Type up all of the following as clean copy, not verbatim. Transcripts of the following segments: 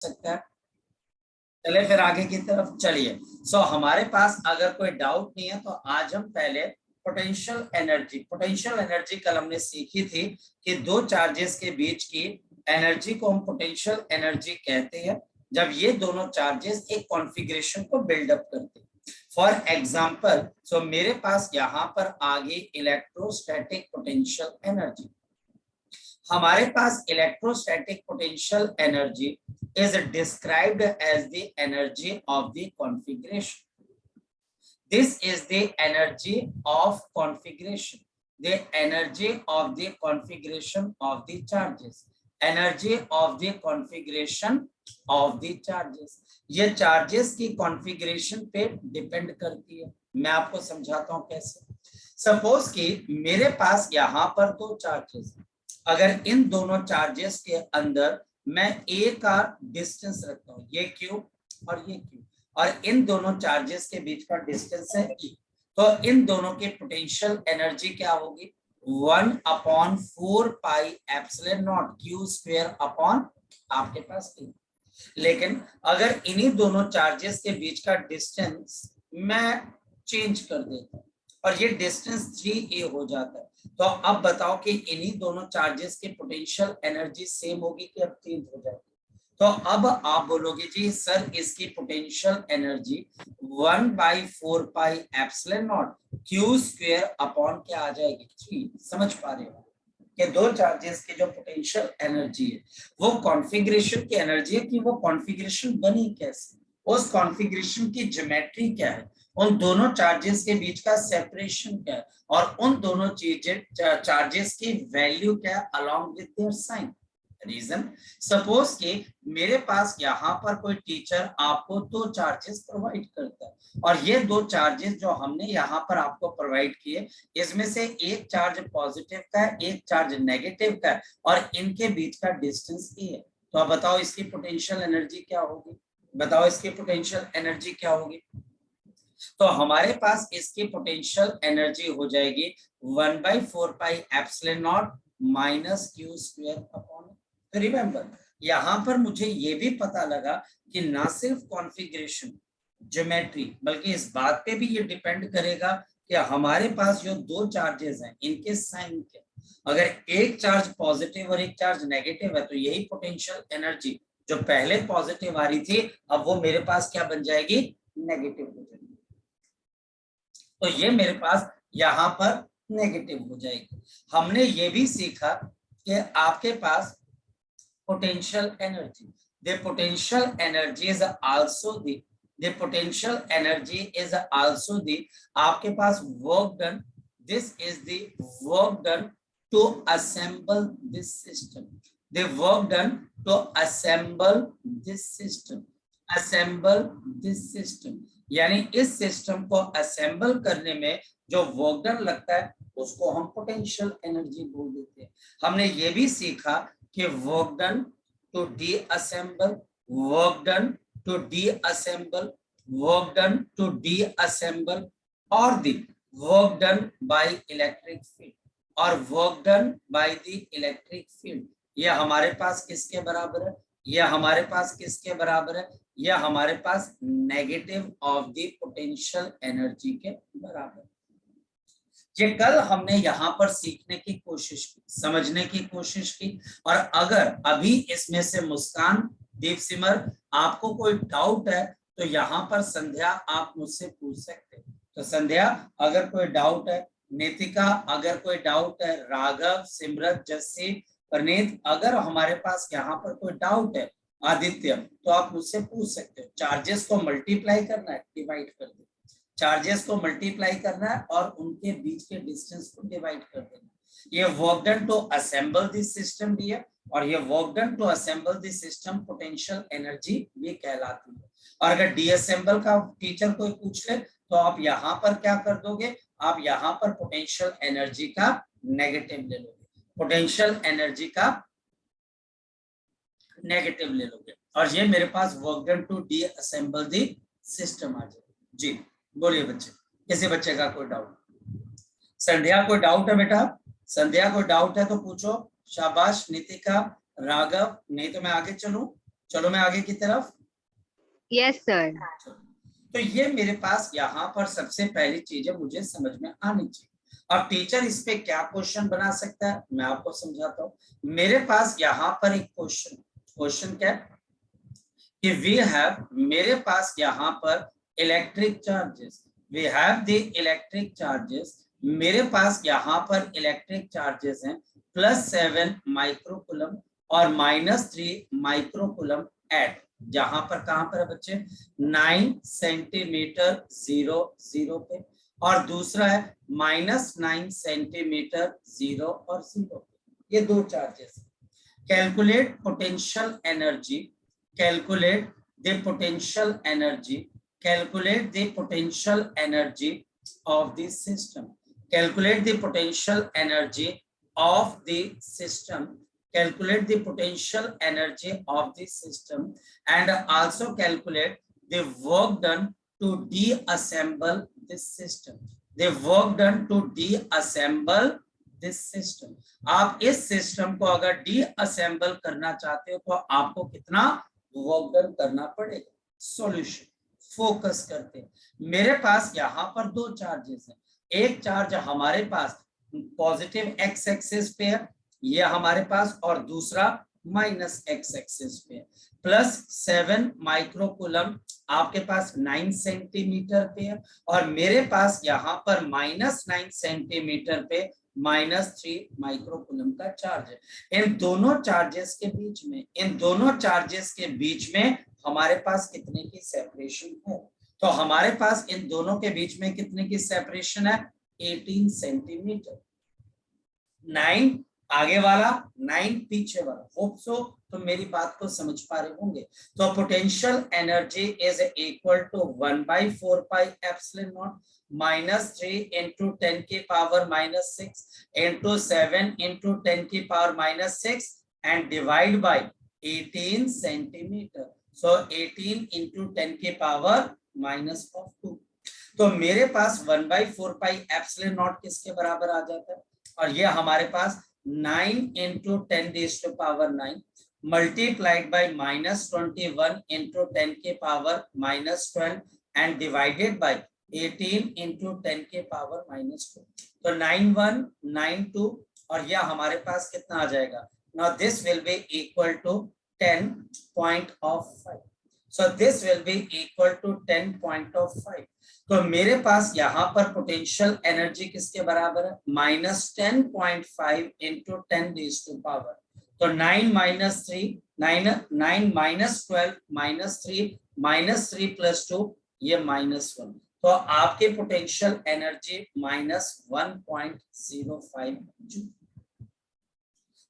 सकता है। चले फिर आगे की तरफ चलिए। हमारे पास अगर कोई डाउट नहीं है तो आज हम पहले पोटेंशियल एनर्जी कल हमने सीखी थी कि दो चार्जेस के बीच की एनर्जी को हम पोटेंशियल एनर्जी कहते हैं जब ये दोनों चार्जेस एक कॉन्फ़िगरेशन को बिल्डअप करते हैं। फॉर एग्जाम्पल, मेरे पास यहाँ पर आगे इलेक्ट्रोस्टैटिक पोटेंशियल एनर्जी, हमारे पास electrostatic potential energy is described as the energy of the configuration. This is the energy of configuration, the energy of the configuration of the charges, energy of the configuration of the charges. ये charges की configuration पे depend करती है। मैं आपको समझाता हूं कैसे। सपोज कि मेरे पास यहाँ पर दो चार्जेस, अगर इन दोनों चार्जेस के अंदर मैं ए का डिस्टेंस रखता हूं, ये क्यू और ये क्यू, और इन दोनों चार्जेस के बीच का डिस्टेंस है ई, तो इन दोनों के पोटेंशियल एनर्जी क्या होगी? 1/4 pi epsilon not Q square upon आपके पास ए। लेकिन अगर इन्हीं दोनों चार्जेस के बीच का डिस्टेंस मैं चेंज कर देता हूं और ये डिस्टेंस 3a हो जाता है, तो अब बताओ कि इन्हीं दोनों चार्जेस की पोटेंशियल एनर्जी सेम होगी कि अब चेंज हो जाएगी? तो अब आप बोलोगे जी सर इसकी potential energy 1/4 pi epsilon not Q square upon क्या आ जाएगी? 3। समझ पा रहे हो कि दो चार्जेस की जो पोटेंशियल एनर्जी है वो कॉन्फ़िगरेशन की एनर्जी है कि वो कॉन्फ़िगरेशन बनी कैसे, उस कॉन्फ़िगरेशन की ज्योमेट्री क्या है, उन दोनों चार्जेस के बीच का सेपरेशन क्या है, और उन दोनों चार्जेस की वैल्यू क्या है along with their sign. Reason, suppose कि मेरे पास यहाँ पर कोई टीचर आपको दो चार्जेस प्रोवाइड करता है और ये दो चार्जेस जो हमने यहाँ पर आपको प्रोवाइड किए, इसमें से एक चार्ज पॉजिटिव का है, एक चार्ज नेगेटिव का है, और इनके बीच का डिस्टेंस ए है। तो अब बताओ इसकी पोटेंशियल एनर्जी क्या होगी? बताओ इसकी पोटेंशियल एनर्जी क्या होगी? तो हमारे पास इसकी पोटेंशियल एनर्जी हो जाएगी 1/4 pi epsilon not minus Q square upon. तो रिमेंबर, यहां पर मुझे ये भी पता लगा कि ना सिर्फ कॉन्फ़िगरेशन, ज्योमेट्री, बल्कि इस बात पे भी ये डिपेंड करेगा कि हमारे पास जो दो चार्जेस हैं इनके साइन क्या। अगर एक चार्ज पॉजिटिव और एक चार्ज नेगेटिव है तो यही पोटेंशियल एनर्जी जो पहले पॉजिटिव आ रही थी अब वो मेरे पास क्या बन जाएगी? नेगेटिव हो जाएगी। तो ये मेरे पास यहाँ पर नेगेटिव हो जाएगी। हमने ये भी सीखा कि आपके पास potential energy, the potential energy is also the potential energy is also the आपके पास work done, this is the work done to assemble this system, the work done to assemble this system, assemble this system, यानी इस system को assemble करने में जो work done लगता है उसको हम पोटेंशियल एनर्जी बोल देते हैं। हमने ये भी सीखा कि work done to disassemble, work done to disassemble, work done to disassemble, और the work done by electric field, और work done by the electric field, ये हमारे पास किसके बराबर है? ये हमारे पास किसके बराबर है? यह हमारे पास negative of the potential energy के बराबर। ये कल हमने यहाँ पर सीखने की कोशिश की, समझने की कोशिश की, और अगर अभी इसमें से मुस्कान, दीप सिमर आपको कोई डाउट है तो यहाँ पर संध्या आप मुझसे पूछ सकते हैं। तो संध्या अगर कोई डाउट है, नितिका अगर कोई डाउट है, राघव, सिमरत, जस्सी, प्रणीत अगर हमारे पास यहाँ पर कोई डाउट है, आदित्य, तो आप मुझसे पूछ सकते हो। चार्जेस को मल्टीप्लाई करना है, डिवाइड कर दो, चार्जेस को मल्टीप्लाई करना है और उनके बीच के डिस्टेंस को डिवाइड कर देना। ये work done to assemble this system भी है, और ये work done to assemble this system potential energy भी कहलाती है। और अगर डीअसेंबल का टीचर कोई पूछ ले तो आप यहाँ पर क्या कर दोगे? आप यहाँ पर पोटेंशियल एनर्जी का नेगेटिव ले लोगे, पोटेंशियल एनर्जी का नेगेटिव ले लोगे, और ये मेरे पास work done to disassemble the system आ जाएगा। जी बोलिए बच्चे, किसी बच्चे का कोई डाउट? संध्या कोई डाउट है बेटा? संध्या कोई डाउट है तो पूछो। शाबाश नितिका, राघव, नहीं तो मैं आगे चलूं। चलो मैं आगे की तरफ। Yes sir. तो ये मेरे पास यहाँ पर सबसे पहली चीज है, मुझे समझ में आनी चाहिए। अब टीचर इस पे क्या क्वेश्चन बना सकता है, मैं आपको समझाता हूँ। मेरे पास यहाँ पर एक क्वेश्चन क्या है कि वी हैव, मेरे पास यहाँ पर electric charges, we have the electric charges, मेरे पास यहाँ पर इलेक्ट्रिक चार्जेस हैं +7 माइक्रोकुलम और -3 माइक्रोकुलम एट, जहां पर कहां पर है बच्चे, 9 सेंटीमीटर 0 पे, और दूसरा है -9 सेंटीमीटर 0 और 0, ये दो charges. Calculate potential energy, calculate the potential energy, calculate the potential energy of the system, calculate the potential energy of the system, calculate the potential energy of the system, and also calculate the work done to deassemble this system, the work done to deassemble this system। आप इस system को अगर डीअसेंबल करना चाहते हो तो आपको कितना वर्क डन करना पड़ेगा। सॉल्यूशन फोकस करते हैं। मेरे पास यहाँ पर दो चार्जेस हैं, एक चार्ज हमारे पास पॉजिटिव एक्स एक्सिस पे है, ये हमारे पास, और दूसरा माइनस एक्स एक्सिस पे है। +7 माइक्रोकुलम आपके पास 9 सेंटीमीटर पे है, और मेरे पास यहाँ पर -9 सेंटीमीटर पे -3 माइक्रोकुलम का चार्ज है। इन दोनों चार्जेस के बीच में, इन दोनों चार्जेस के बीच में हमारे पास कितने की सेपरेशन है, तो हमारे पास इन दोनों के बीच में कितने की सेपरेशन है, 18 सेंटीमीटर। 9 आगे वाला, 9 पीछे वाला। होप सो तो मेरी बात को समझ पा रहे होंगे। तो potential energy is equal to 1/4 pi epsilon naught -3 into 10 की पावर -6 into 7 into 10 की power -6 and divide by 18 centimetre. So 18 into 10 की पावर -2। तो मेरे पास 1/4 पाई एप्सिलॉन नॉट किसके बराबर आ जाता है, और ये हमारे पास 9 into 10⁻⁹ मल्टीप्लाइड बाई -21 into 10 के power -12 and divided by 18 into 10 के पावर -2। तो 9192, और यह हमारे पास कितना आ जाएगा, now this will be equal to 10.5। So this will be equal to 10.5। तो मेरे पास यहाँ पर पोटेंशियल एनर्जी किसके बराबर है, -10.5 into 10⁻⁴। तो 9 - 3 9 9 -12 -3 + 2 ये -1। तो आपके पोटेंशियल एनर्जी -1.05 जूल।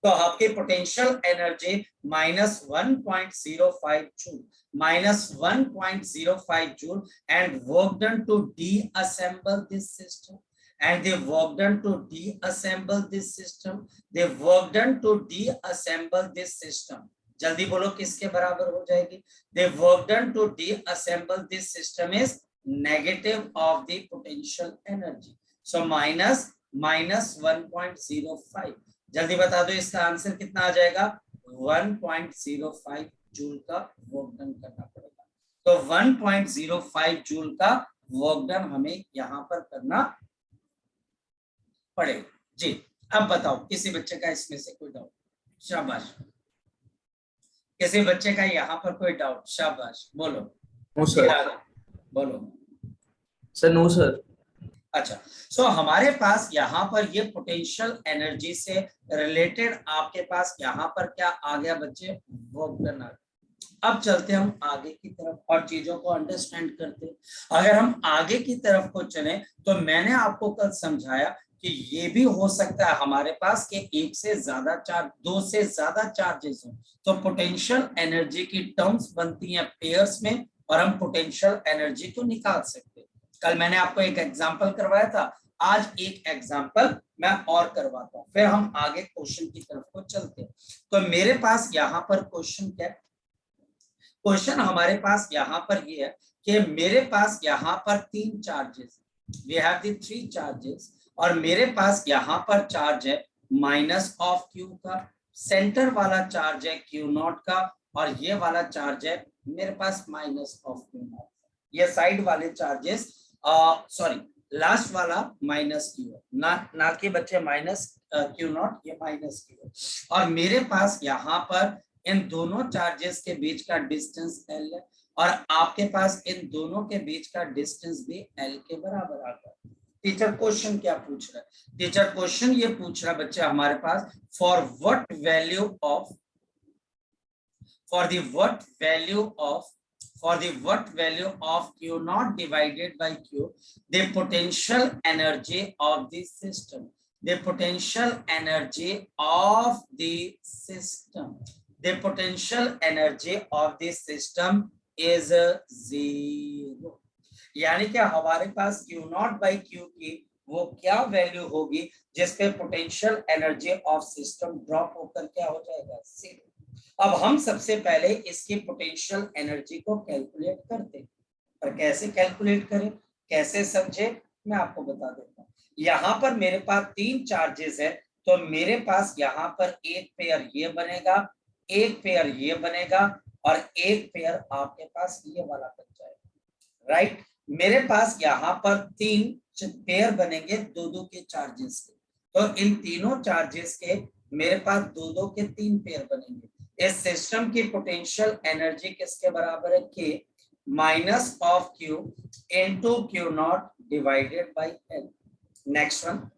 तो आपकी potential energy -1.05 joule, -1.05 joule, and work done to deassemble this system, and they work done to deassemble this system, they work done to deassemble this system। जल्दी बोलो किसके बराबर हो जाएगी, they work done to deassemble this system is negative of the potential energy, so -1.05। जल्दी बता दो इसका आंसर कितना आ जाएगा, 1.05 जूल का वर्क डन करना पड़ेगा। तो 1.05 जूल का वर्क डन हमें यहाँ पर करना पड़ेगा जी। अब बताओ किसी बच्चे का इसमें से कोई डाउट, शाबाश। किसी बच्चे का यहाँ पर कोई डाउट, शाबाश, बोलो। No sir. बोलो सर। No sir. अच्छा, सो हमारे पास यहाँ पर ये पोटेंशियल एनर्जी से रिलेटेड आपके पास यहाँ पर क्या आ गया बच्चे, वर्क डन आ गया। अब चलते हम आगे की तरफ और चीजों को अंडरस्टैंड करते हैं। अगर हम आगे की तरफ को चलें तो मैंने आपको कल समझाया कि ये भी हो सकता है हमारे पास कि एक से ज्यादा चार्ज, दो से ज्यादा चार्जेस हो, तो पोटेंशियल एनर्जी की टर्म्स बनती हैं पेयर्स में, और हम पोटेंशियल एनर्जी को निकाल सकते हैं। कल मैंने आपको एक एग्जांपल करवाया था, आज एक एग्जांपल मैं और करवाता हूं, फिर हम आगे क्वेश्चन की तरफ को चलते हैं। तो मेरे पास यहाँ पर क्वेश्चन क्या है, क्वेश्चन हमारे पास यहाँ पर ये है कि मेरे पास यहाँ पर 3 charges, we have the 3 charges, और मेरे पास यहाँ पर चार्ज है -Q का, सेंटर वाला चार्ज है Q0 का, और ये वाला चार्ज है मेरे पास माइनस ऑफ क्यू नॉट। ये साइड वाले चार्जेस सॉरी लास्ट वाला माइनस क्यू ना कि बच्चे माइनस क्यू नॉट, ये माइनस क्यू। और मेरे पास यहाँ पर इन दोनों चार्जेस के बीच का डिस्टेंस एल है और आपके पास इन दोनों के बीच का डिस्टेंस भी एल के बराबर आता है। टीचर क्वेश्चन क्या पूछ रहा है? टीचर क्वेश्चन ये पूछ रहा है बच्चे हमारे पास for what value of what value of q naught divided by q the potential energy of the system the potential energy of the system is 0। यानी कि हमारे पास q नॉट बाई q की वो क्या वैल्यू होगी जिसपे potential energy of system drop होकर क्या हो जाएगा, 0। अब हम सबसे पहले इसकी पोटेंशियल एनर्जी को कैलकुलेट करते हैं, पर कैसे कैलकुलेट करें, कैसे समझे, मैं आपको बता देता हूँ। यहाँ पर मेरे पास 3 चार्जेस है, तो मेरे पास यहाँ पर एक पेयर ये बनेगा, एक पेयर ये बनेगा और एक पेयर आपके पास ये वाला बन जाएगा, राइट। मेरे पास यहाँ पर 3 पेयर बनेंगे 2-2 के चार्जेस के, तो इन तीनों चार्जेस के मेरे पास 2-2 के 3 पेयर बनेंगे। इस सिस्टम की पोटेंशियल एनर्जी किसके बराबर है, के minus of Q into Q naught divided by L. Next one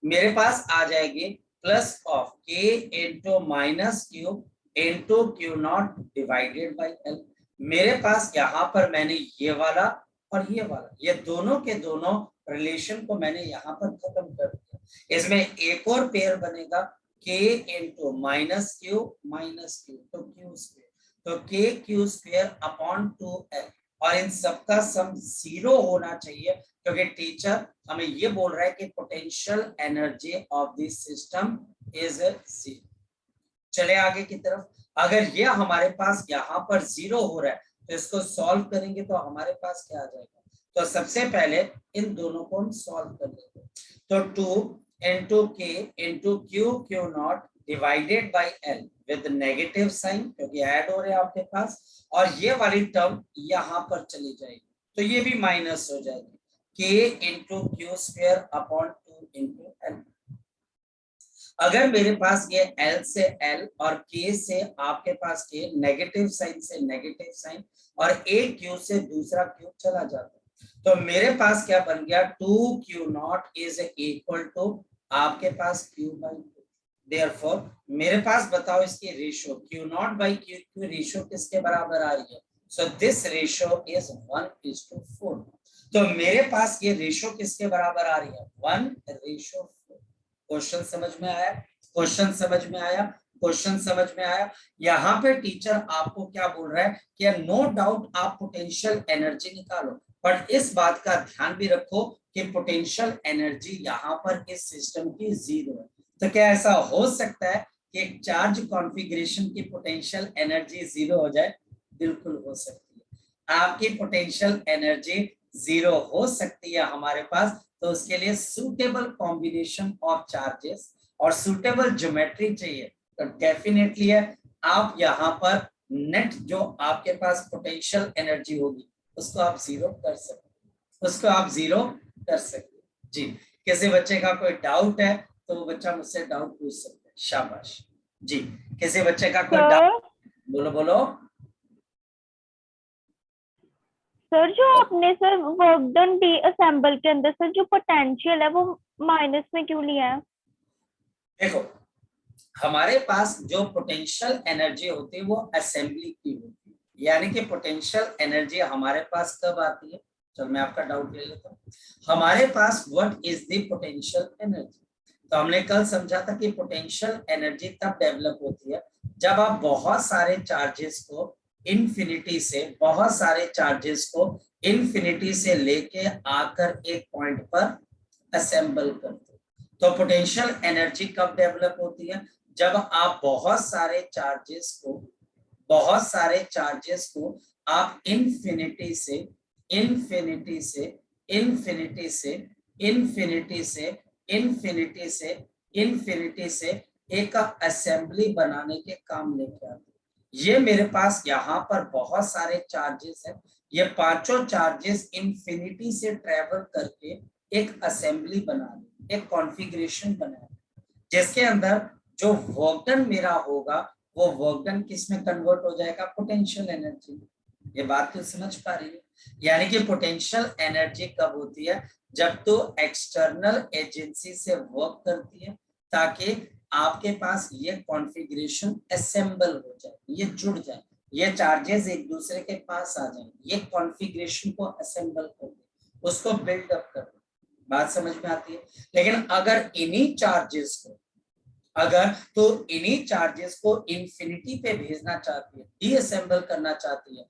मेरे पास आ जाएगी प्लस ऑफ के into minus Q into Q naught divided by L. मेरे पास यहाँ पर मैंने ये वाला और ये वाला, ये दोनों के दोनों रिलेशन को मैंने यहाँ पर खत्म कर दिया। इसमें एक और पेयर बनेगा k इंटू माइनस क्यू तो क्यू स्क्वायर, तो k Q square upon 2l और इन सबका सम 0 होना चाहिए क्योंकि टीचर हमें ये बोल रहा है कि potential energy of this system is 0। चले आगे की तरफ, अगर ये हमारे पास यहाँ पर 0 हो रहा है तो इसको सॉल्व करेंगे तो हमारे पास क्या आ जाएगा। तो सबसे पहले इन दोनों को हम सॉल्व कर लेंगे, तो 2 into K into Q naught divided by L with negative sign क्योंकि ऐड हो रहे हैं आपके पास, और ये वाली टर्म यहाँ पर चली जाएगी तो ये भी माइनस हो जाएगी, के into Q square upon 2 into L. अगर मेरे पास ये L से L और K से आपके पास K, नेगेटिव साइन से नेगेटिव साइन और एक Q से दूसरा Q चला जाता है, तो मेरे पास क्या बन गया, 2Q not is equal to आपके पास Q बाई 2। देयरफॉर मेरे पास बताओ इसकी ratio Q not by Q की रेशियो किसके बराबर आ रही है, सो दिस रेशियो इज 1:4। तो मेरे पास ये रेशियो किसके बराबर आ रही है, 1:4। क्वेश्चन समझ में आया, क्वेश्चन समझ में आया, क्वेश्चन समझ में आया। यहाँ पे टीचर आपको क्या बोल रहा है कि नो डाउट आप पोटेंशियल एनर्जी निकालो, बट इस बात का ध्यान भी रखो कि पोटेंशियल एनर्जी यहाँ पर इस सिस्टम की 0 है। तो क्या ऐसा हो सकता है कि एक चार्ज कॉन्फ़िगरेशन की पोटेंशियल एनर्जी 0 हो जाए? बिल्कुल हो सकती है, आपकी पोटेंशियल एनर्जी 0 हो सकती है हमारे पास। तो उसके लिए सूटेबल कॉम्बिनेशन ऑफ चार्जेस और सूटेबल ज्योमेट्री चाहिए, तो डेफिनेटली है आप यहाँ पर नेट जो आपके पास पोटेंशियल एनर्जी होगी उसको आप 0 कर सकते, जी। किसी बच्चे का कोई डाउट है तो वो बच्चा मुझसे डाउट पूछ सकते हैं, शाबाश जी। किसी बच्चे का कोई डाउट, बोलो। सर जो आपने sir work done be assemble के अंदर सर जो पोटेंशियल है वो माइनस में क्यों लिया है? देखो हमारे पास जो पोटेंशियल एनर्जी होती है वो असेंबली की होती है, यानी कि पोटेंशियल एनर्जी हमारे पास कब आती है, चलो मैं आपका डाउट ले लेता हूँ। हमारे पास what is the potential energy, तो हमने कल समझा था कि पोटेंशियल एनर्जी तब डेवलप होती है जब आप बहुत सारे चार्जेस को इन्फिनिटी से लेके आकर एक पॉइंट पर असेंबल करते हो। तो पोटेंशियल एनर्जी कब डेवलप होती है, जब आप बहुत सारे चार्जेस को आप इन्फिनिटी से एक असेंबली बनाने के काम लेके आते हैं। ये मेरे पास यहाँ पर बहुत सारे चार्जेस हैं, ये पांचों चार्जेस इंफिनिटी से ट्रेवल करके एक असेंबली बना दे, एक कॉन्फ़िगरेशन बना दे, जिसके अंदर जो वर्क डन मेरा होगा वो वर्क डन किस में कन्वर्ट हो जाएगा, पोटेंशियल एनर्जी। ये बात तो समझ पा रही है? यानी कि पोटेंशियल एनर्जी कब होती है, जब तो एक्सटर्नल एजेंसी से वर्क करती है ताकि आपके पास ये कॉन्फ़िगरेशन असेंबल हो जाए, ये जुड़ जाए, ये चार्जेस एक दूसरे के पास आ जाए, ये कॉन्फ़िगरेशन को असेंबल कर दे, उसको बिल्ड अप कर दे। बात समझ में आती है? लेकिन अगर इन्हीं चार्जेस को इंफिनिटी पे भेजना चाहती है, डीअसेंबल करना चाहती है,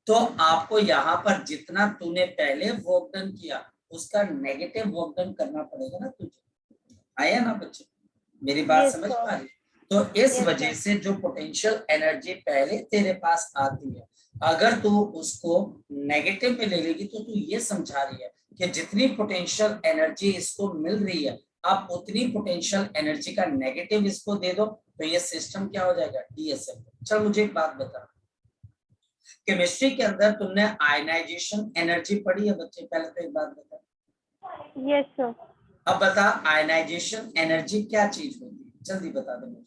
तो आपको यहाँ पर जितना तूने पहले वर्क डन किया उसका नेगेटिव वर्क डन करना पड़ेगा ना तुझे। आया ना बच्चे, मेरी बात Yes, समझ sir. पा रही? तो इस Yes, वजह sir. से जो पोटेंशियल एनर्जी पहले तेरे पास आती है, अगर तू उसको नेगेटिव में ले लेगी तो तू ये समझा रही है कि जितनी पोटेंशियल एनर्जी इसको मिल रही है आप उतनी पोटेंशियल एनर्जी का नेगेटिव इसको दे दो, तो ये सिस्टम क्या हो जाएगा, डीएसएफ। चल मुझे एक बात बता, केमिस्ट्री के अंदर तुमने आयनाइजेशन एनर्जी पढ़ी है बच्चे? पहले तो एक बात बता। Yes, sir. अब बता आयनाइजेशन एनर्जी क्या चीज होती है, जल्दी बता दे मुझे,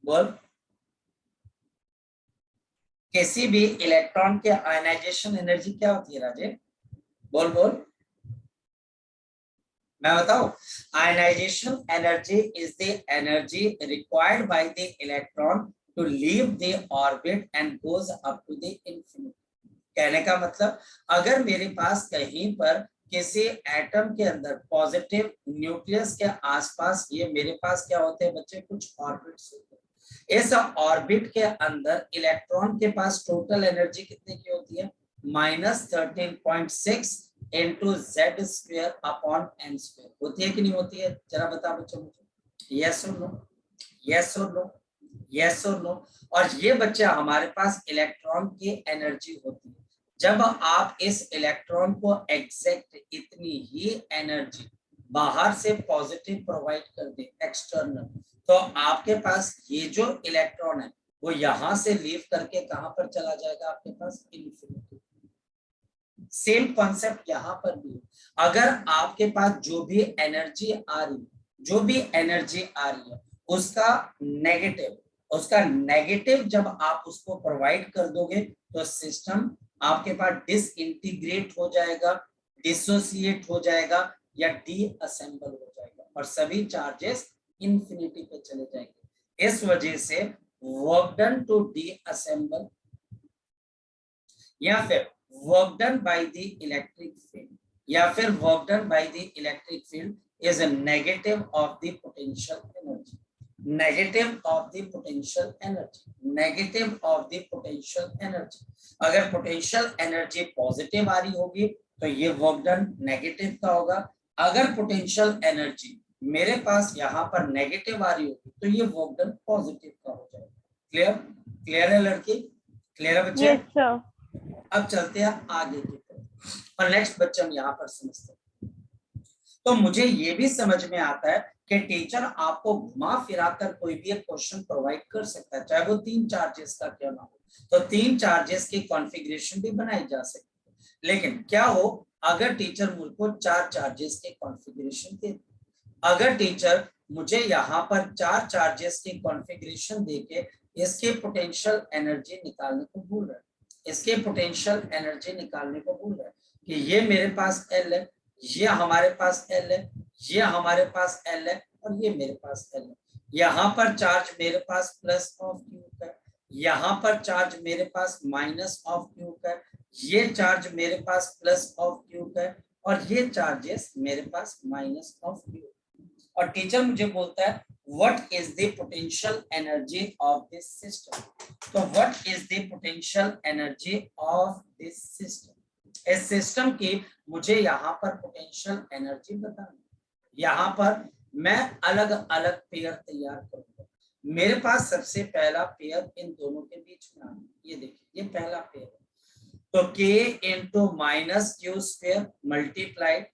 बोल। किसी भी इलेक्ट्रॉन के आयनाइजेशन एनर्जी क्या होती है राजे, बोल बोल, मैं बताऊं? Ionization energy is the energy required by the electron to leave the orbit and goes up to the infinity. कहने का मतलब, अगर मेरे पास कहीं पर किसी एटम के अंदर पॉजिटिव न्यूक्लियस के आसपास ये मेरे पास क्या होते हैं बच्चे, कुछ ऑर्बिट्स होते हैं, इस ऑर्बिट के अंदर इलेक्ट्रॉन के पास टोटल एनर्जी कितने की होती है, -13.6 into z square upon n square होती है कि नहीं होती है? जरा बता बच्चों मुझे, यस और नो, यस और नो, यस और नो। और ये बच्चे हमारे पास इलेक्ट्रॉन की एनर्जी होती है। जब आप इस इलेक्ट्रॉन को एग्जैक्ट इतनी ही एनर्जी बाहर से पॉजिटिव प्रोवाइड कर दे एक्सटर्नल, तो आपके पास ये जो इलेक्ट्रॉन है वो यहां से लीव करके कहां पर चला जाएगा, आपके पास इंफिनिटी। सेम कॉन्सेप्ट यहाँ पर भी है। अगर आपके पास जो भी एनर्जी आ रही है उसका नेगेटिव जब आप उसको प्रोवाइड कर दोगे तो सिस्टम आपके पास डिसइंटीग्रेट हो जाएगा, डिसोसिएट हो जाएगा या डीअसेंबल हो जाएगा और सभी चार्जेस इंफिनिटी पे चले जाएंगे। इस वजह से वर्क डन टू डीअसेंबल या फिर work done by the electric field या फिर work done by the electric field is a negative of the potential energy, negative of the potential energy, negative of the potential energy। अगर potential energy positive आ रही होगी तो ये work done negative का होगा, अगर potential energy मेरे पास यहाँ पर नेगेटिव आ रही होगी तो ये वर्क डन पॉजिटिव का हो जाएगा। क्लियर? क्लियर है लड़की? क्लियर है बच्चे? Yes, sir. अब चलते हैं आगे की तरफ और नेक्स्ट बच्चे हम यहाँ पर समझते हैं। तो मुझे ये भी समझ में आता है कि टीचर आपको घुमा फिराकर कोई भी एक क्वेश्चन प्रोवाइड कर सकता है, चाहे वो 3 चार्जेस का क्यों ना हो, तो 3 चार्जेस की कॉन्फ़िगरेशन भी बनाई जा सकती है। लेकिन क्या हो अगर टीचर मुझको 4 चार्जेस के कॉन्फ़िगरेशन दे, अगर टीचर मुझे यहाँ पर 4 चार्जेस की कॉन्फ़िगरेशन देके इसके पोटेंशियल एनर्जी निकालने को बोल रहे हैं, इसके पोटेंशियल एनर्जी निकालने को बोल रहा है कि ये मेरे पास L है, ये हमारे पास L है, ये हमारे पास L है और ये मेरे पास L है। यहाँ पर चार्ज मेरे पास प्लस ऑफ Q का है, यहाँ पर चार्ज मेरे पास माइनस ऑफ Q का है, ये चार्ज मेरे पास प्लस ऑफ Q का है और ये चार्जेस मेरे पास माइनस ऑफ Q। और टीचर मुझे बोलता है what is the potential energy of this system? तो what is the potential energy of this system? इस सिस्टम की मुझे यहाँ पर पोटेंशियल एनर्जी बतानी। यहाँ पर मैं अलग अलग पेयर तैयार करूंगा। मेरे पास सबसे पहला पेयर इन दोनों के बीच में आना, ये देखिए ये पहला पेयर है, तो K into minus Q square multiplied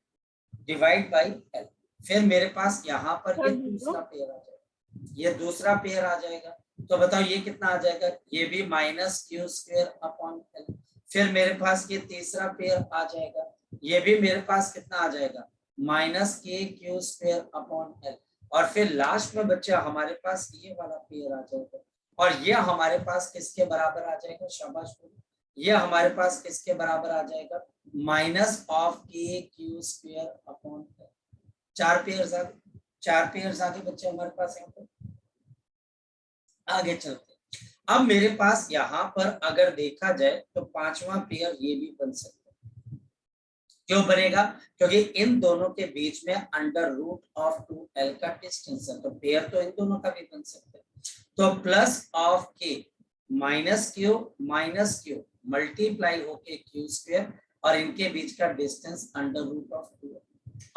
divide by L। फिर मेरे पास यहाँ पर ये दूसरा पेयर आ जाएगा, ये दूसरा पेयर आ जाएगा, तो बताओ ये कितना आ जाएगा, ये भी -q² अपॉन l। फिर मेरे पास ये तीसरा पेयर आ जाएगा, ये भी मेरे पास कितना आ जाएगा, -kq² अपॉन l। और फिर लास्ट में बच्चा हमारे पास ये वाला पेयर आ जाएगा, और ये हमारे पास किसके बराबर आ जाएगा, शाबाश बोलो, ये हमारे पास किसके बराबर आ जाएगा, -kq² अपॉन l। चार पेयर्स आगे बच्चे हमारे पास यहाँ पर। आगे चलते, अब मेरे पास यहाँ पर अगर देखा जाए तो पांचवा पेयर ये भी बन सकता है। क्यों बनेगा, क्योंकि इन दोनों के बीच में √2l का डिस्टेंस है, तो पेयर तो इन दोनों का भी बन सकता है। तो +k -q मल्टीप्लाई होके q² और इनके बीच का डिस्टेंस √2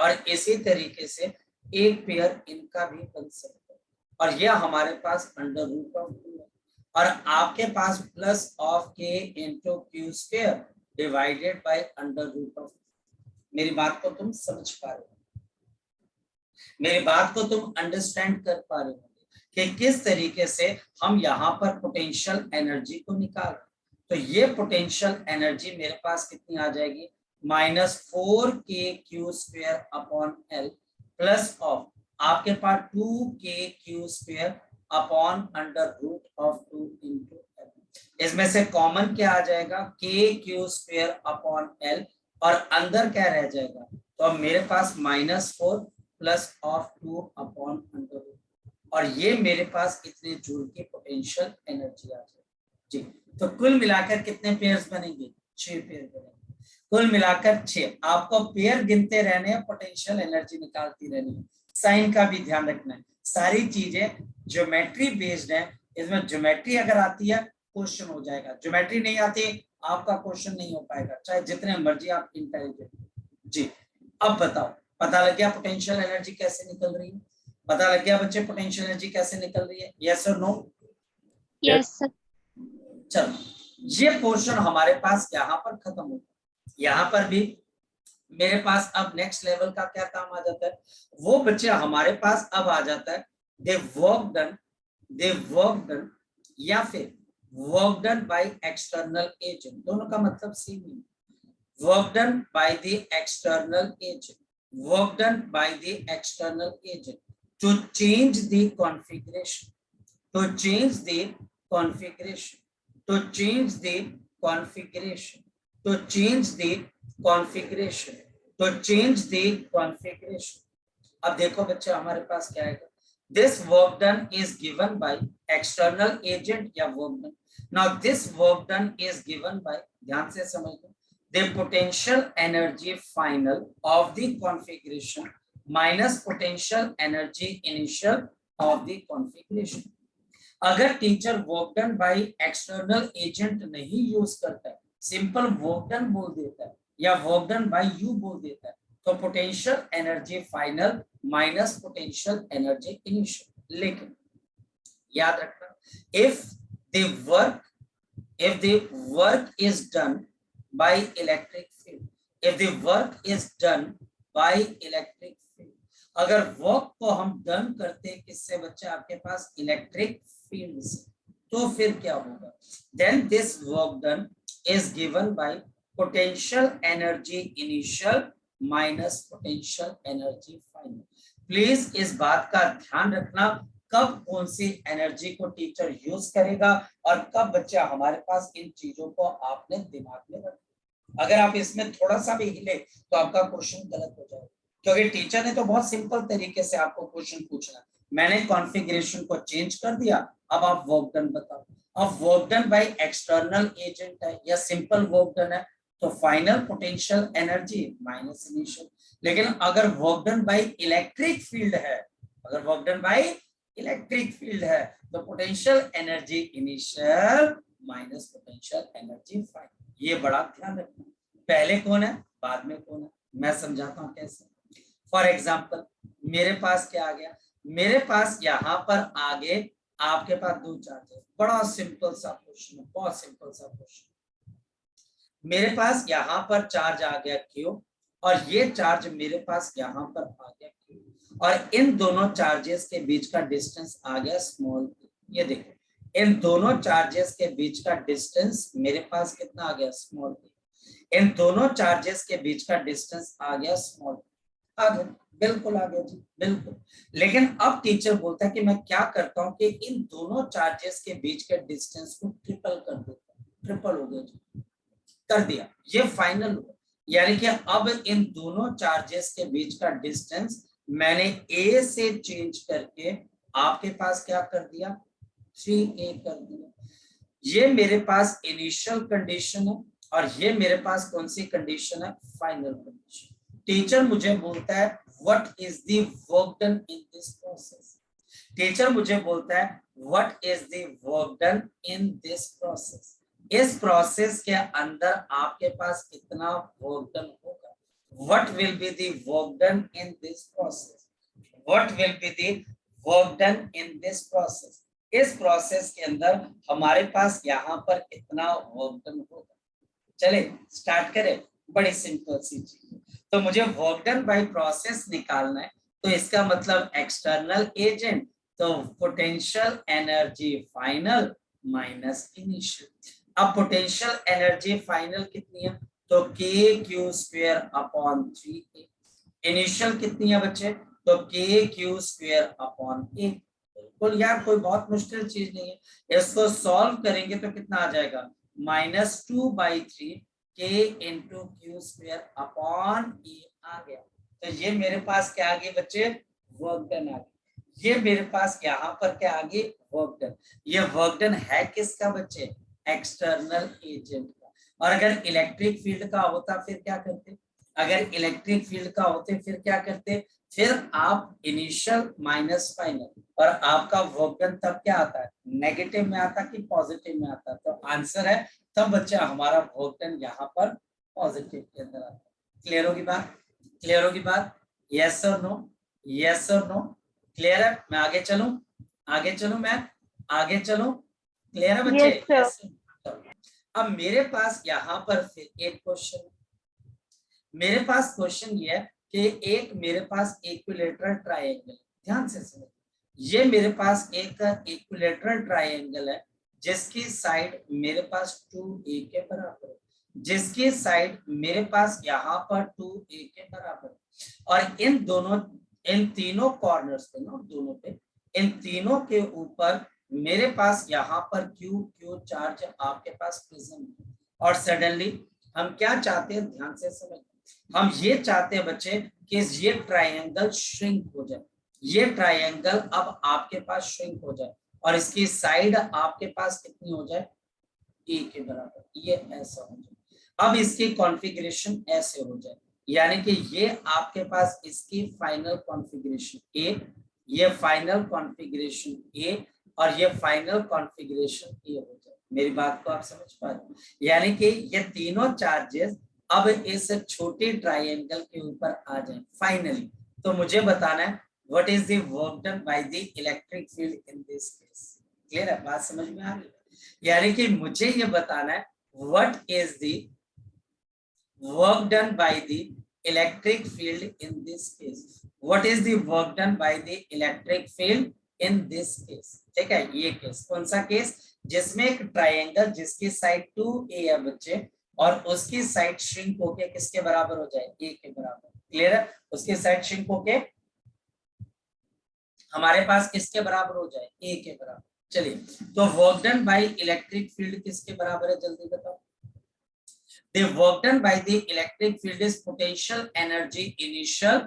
और इसी तरीके से एक पेयर इनका भी बन सकता है, और यह हमारे पास √2 है, और आपके पास +k × q² डिवाइडेड बाय √2। मेरी बात को तुम समझ पा रहे हो, मेरी बात को तुम अंडरस्टैंड कर पा रहे हो कि किस तरीके से हम यहाँ पर पोटेंशियल एनर्जी को निकाल। तो ये पोटेंशियल एनर्जी मेरे पास कितनी आ जाएगी, -4kq² upon l plus of आपके पास 2kq² अपॉन √2 × l। इसमें से कॉमन क्या आ जाएगा, kq² अपॉन l, और अंदर क्या रह जाएगा, तो अब मेरे पास -4 प्लस ऑफ 2 अपॉन √2, और ये मेरे पास कितने जूल की पोटेंशियल एनर्जी आ जाएगी जी। तो कुल मिलाकर कितने पेयर्स बनेंगे, 6 पेयर बनेंगे, कुल मिलाकर 6। आपको पेयर गिनते रहने हैं, पोटेंशियल एनर्जी निकालती रहनी है। साइन का भी ध्यान रखना है, सारी चीजें ज्योमेट्री बेस्ड है, इसमें ज्योमेट्री अगर आती है क्वेश्चन हो जाएगा, ज्योमेट्री नहीं आती आपका क्वेश्चन नहीं हो पाएगा, चाहे जितने मर्जी आप इंटेलिजेंट जी। अब बताओ, पता लग गया पोटेंशियल एनर्जी कैसे निकल रही है, पता लग गया बच्चे पोटेंशियल एनर्जी कैसे निकल रही है, यस और नो? Yes, sir. चलो, ये पोर्शन हमारे पास यहाँ पर खत्म हो गया। यहाँ पर भी मेरे पास अब नेक्स्ट लेवल का क्या काम आ जाता है, वो बच्चे हमारे पास अब आ जाता है दे वर्क डन या फिर work done by external agent, दोनों का मतलब same he. Work done by the external agent, work done by the external agent to change the configuration, to change the configuration, to change the configuration, to change the configuration, to change the configuration। अब देखो बच्चे हमारे पास क्या आएगा, this work done is given by external agent या work done। now this work done is given by, ध्यान से समझ लो, the potential energy final of the configuration minus potential energy initial of the configuration। अगर teacher work done by external agent नहीं use करता है, simple work done बोल देता है या वर्क डन बाय यू बोल देता है, तो potential energy final minus potential energy initial. लेकिन याद रखना, if the work is done by electric field, if the work is done by electric field, अगर वर्क को हम डन करते हैं किससे बच्चे, आपके पास इलेक्ट्रिक फील्ड से, तो फिर क्या होगा, then this work done is given by potential energy initial minus potential energy final। Please इस बात का ध्यान रखना, कब कौन सी एनर्जी को टीचर यूज करेगा और कब बच्चा हमारे पास, इन चीजों को आपने दिमाग में रखना। अगर आप इसमें थोड़ा सा भी हिले तो आपका क्वेश्चन गलत हो जाएगा, क्योंकि टीचर ने तो बहुत सिंपल तरीके से आपको क्वेश्चन पूछना, मैंने कॉन्फ़िगरेशन को चेंज कर दिया, अब आप वर्क डन बताओ। अब work done by external agent है या सिंपल वर्क डन है, तो final potential energy minus initial. लेकिन अगर work done by electric field है, अगर work done by electric field है, तो potential energy initial minus potential energy final. ये बड़ा ध्यान रखना, पहले कौन है बाद में कौन है, मैं समझाता हूँ कैसे। फॉर एग्जाम्पल मेरे पास क्या आ गया, मेरे पास यहाँ पर आगे आपके पास दो चार्जेस, बड़ा सिंपल सा क्वेश्चन है, बहुत सिंपल सा क्वेश्चन। मेरे पास यहाँ पर चार्ज आ गया Q और ये चार्ज मेरे पास यहाँ पर आ गया Q। और इन दोनों चार्जेस के बीच का डिस्टेंस आ गया स्मॉल। ये देखो, इन दोनों चार्जेस के बीच का डिस्टेंस मेरे पास कितना आ गया, स्मॉल। इन दोनों चार्जेस के बीच का डिस्टेंस आ गया स्मॉल, आ गया, बिल्कुल आ गया जी, बिल्कुल। लेकिन अब टीचर बोलता है कि मैं क्या करता हूं कि इन दोनों चार्जेस के बीच के डिस्टेंस को ट्रिपल कर देता हूं। ट्रिपल हो गया जी, कर दिया, ये फाइनल हुआ। यानी कि अब इन दोनों चार्जेस के बीच का डिस्टेंस मैंने ए से चेंज करके आपके पास क्या कर दिया, 3a कर दिया। ये मेरे पास इनिशियल कंडीशन है और ये मेरे पास कौन सी कंडीशन है, फाइनल कंडीशन। टीचर मुझे बोलता है what is the work done in this process. Teacher मुझे बोलता है what is the work done in this process. इस प्रोसेस के अंदर आपके पास कितना वर्क डन होगा, what will be the work done in this process, what will be the work done in this process. इस प्रोसेस के अंदर हमारे पास यहाँ पर कितना वर्क डन होगा। चले स्टार्ट करें, बड़ी सिंपल सी चीज। तो मुझे वर्क डन बाय प्रोसेस निकालना है, तो इसका मतलब एक्सटर्नल एजेंट, तो potential energy final minus initial. अब पोटेंशियल एनर्जी फाइनल कितनी है, तो के q square upon 3a। Initial कितनी है बच्चे, तो के क्यू स्क्वायर अपॉन a। बिल्कुल यार, कोई बहुत मुश्किल चीज नहीं है। इसको सॉल्व करेंगे तो कितना आ जाएगा, -2/3 k into Q square upon e आ गया। तो ये मेरे पास क्या आ गया बच्चे, वर्क डन आ गया। ये मेरे पास यहाँ पर क्या आ गई, वर्क डन। ये वर्क डन है किसका बच्चे, एक्सटर्नल एजेंट का। और अगर इलेक्ट्रिक फील्ड का होता फिर क्या करते, अगर इलेक्ट्रिक फील्ड का होते फिर क्या करते, फिर आप इनिशियल माइनस फाइनल, और आपका वर्क डन तब क्या आता है, नेगेटिव में आता कि पॉजिटिव में आता। तो आंसर है तब बच्चा हमारा वर्क डन यहाँ पर पॉजिटिव के अंदर आता है। क्लियर होगी बात, क्लियर होगी बात, यस और नो, यस और नो, क्लियर है। मैं आगे चलूं, आगे चलूं, मैं आगे चलूं, क्लियर है बच्चे, Yes, sir. अब मेरे पास यहाँ पर फिर एक क्वेश्चन, मेरे पास क्वेश्चन ये है कि एक मेरे पास इक्विलेटरल ट्रायंगल, ध्यान से सुनो, ये मेरे पास एक इक्विलेटरल ट्रायंगल है जिसकी साइड मेरे पास 2a के बराबर है, जिसकी साइड मेरे पास यहाँ पर 2a के बराबर है। और इन दोनों, इन तीनों कॉर्नर्स पे ना, दोनों पे, इन तीनों के ऊपर मेरे पास यहाँ पर क्यू चार्ज आपके पास प्रिज्म है। और सडनली हम क्या चाहते हैं, ध्यान से समझ, हम ये चाहते हैं बच्चे कि ये ट्रायंगल श्रिंक हो जाए, ये ट्रायंगल अब आपके पास श्रिंक हो जाए और इसकी साइड आपके पास कितनी हो जाए, ए के बराबर, ये ऐसा हो जाए। अब इसकी कॉन्फ़िगरेशन ऐसे हो जाए, यानी कि ये आपके पास इसकी फाइनल कॉन्फ़िगरेशन ए, ये फाइनल कॉन्फ़िगरेशन ए, और ये फाइनल कॉन्फ़िगरेशन ए हो जाए। मेरी बात को आप समझ पा रहे हो, यानी कि ये तीनों चार्जेस अब इस छोटे ट्रायंगल के ऊपर आ जाए फाइनली। तो मुझे बताना है what is the work done by the electric field in this case. Clear है, बात समझ में आ रही है। यानी कि मुझे ये बताना है what is the work done by the electric field in this case, what is the work done by the electric field in this case. ठीक है, ये केस कौन सा केस, जिसमें एक ट्रायंगल जिसकी साइड 2a है बच्चे, और उसकी साइड श्रिंक होके किसके बराबर हो जाए, a के बराबर। क्लियर है, उसकी साइड श्रिंक होके हमारे पास किसके बराबर हो जाए, a के बराबर। चलिए, तो work done by electric field किसके बराबर है, जल्दी बताओ। The work done by the electric field is potential energy initial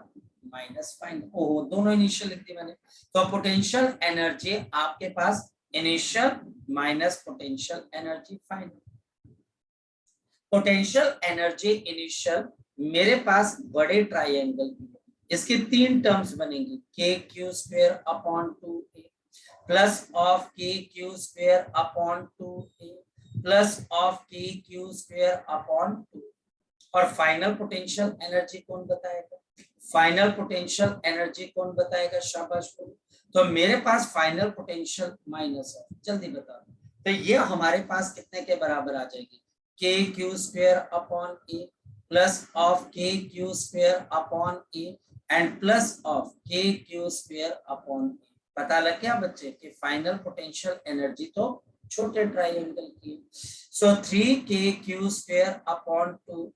minus final। ओह, दोनों इनिशियल लिख दी मैंने। तो पोटेंशियल एनर्जी आपके पास initial minus potential energy final. Potential energy initial मेरे पास बड़े ट्रायंगल की है, इसकी तीन टर्म्स बनेंगी, k q square upon 2a plus of k q square upon 2a plus of k q square upon 2। और फाइनल पोटेंशियल एनर्जी कौन बताएगा, फाइनल पोटेंशियल एनर्जी कौन बताएगा, शाबाश बोलो। तो मेरे पास फाइनल पोटेंशियल माइनस है, जल्दी बता दो। तो ये हमारे पास कितने के बराबर आ जाएगी, k q square upon a plus of k q square upon a and plus of k q square upon, पता लग गया बच्चे कि फाइनल पोटेंशियल एनर्जी तो छोटे ट्राइंगल की। सो 3k² square upon 2,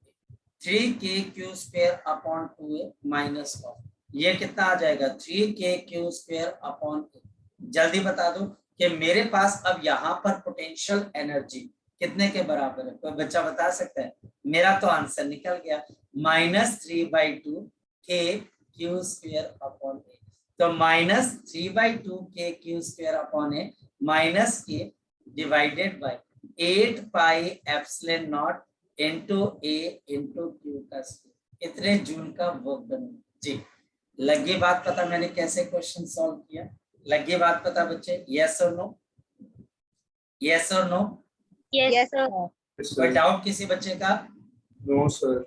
3k² square upon 2a minus of, ये कितना आ जाएगा 3k³ स्क्वायर अपॉन, जल्दी बता दो कि मेरे पास अब यहाँ पर पोटेंशियल एनर्जी कितने के बराबर है, कोई बच्चा बता सकता है? मेरा तो आंसर निकल गया, -3/2 k³ स्क्वायर अपॉन a। तो -3/2 k³ square upon a minus k divided by 8 pi epsilon naught into a into q का स्क्वायर, इतने जूल का वर्क डन। जी लगी बात पता मैंने कैसे क्वेश्चन सॉल्व किया? लगी बात पता बच्चे? यस और नो? यस और नो? Yes, sir. कोई डाउट किसी बच्चे का? No sir.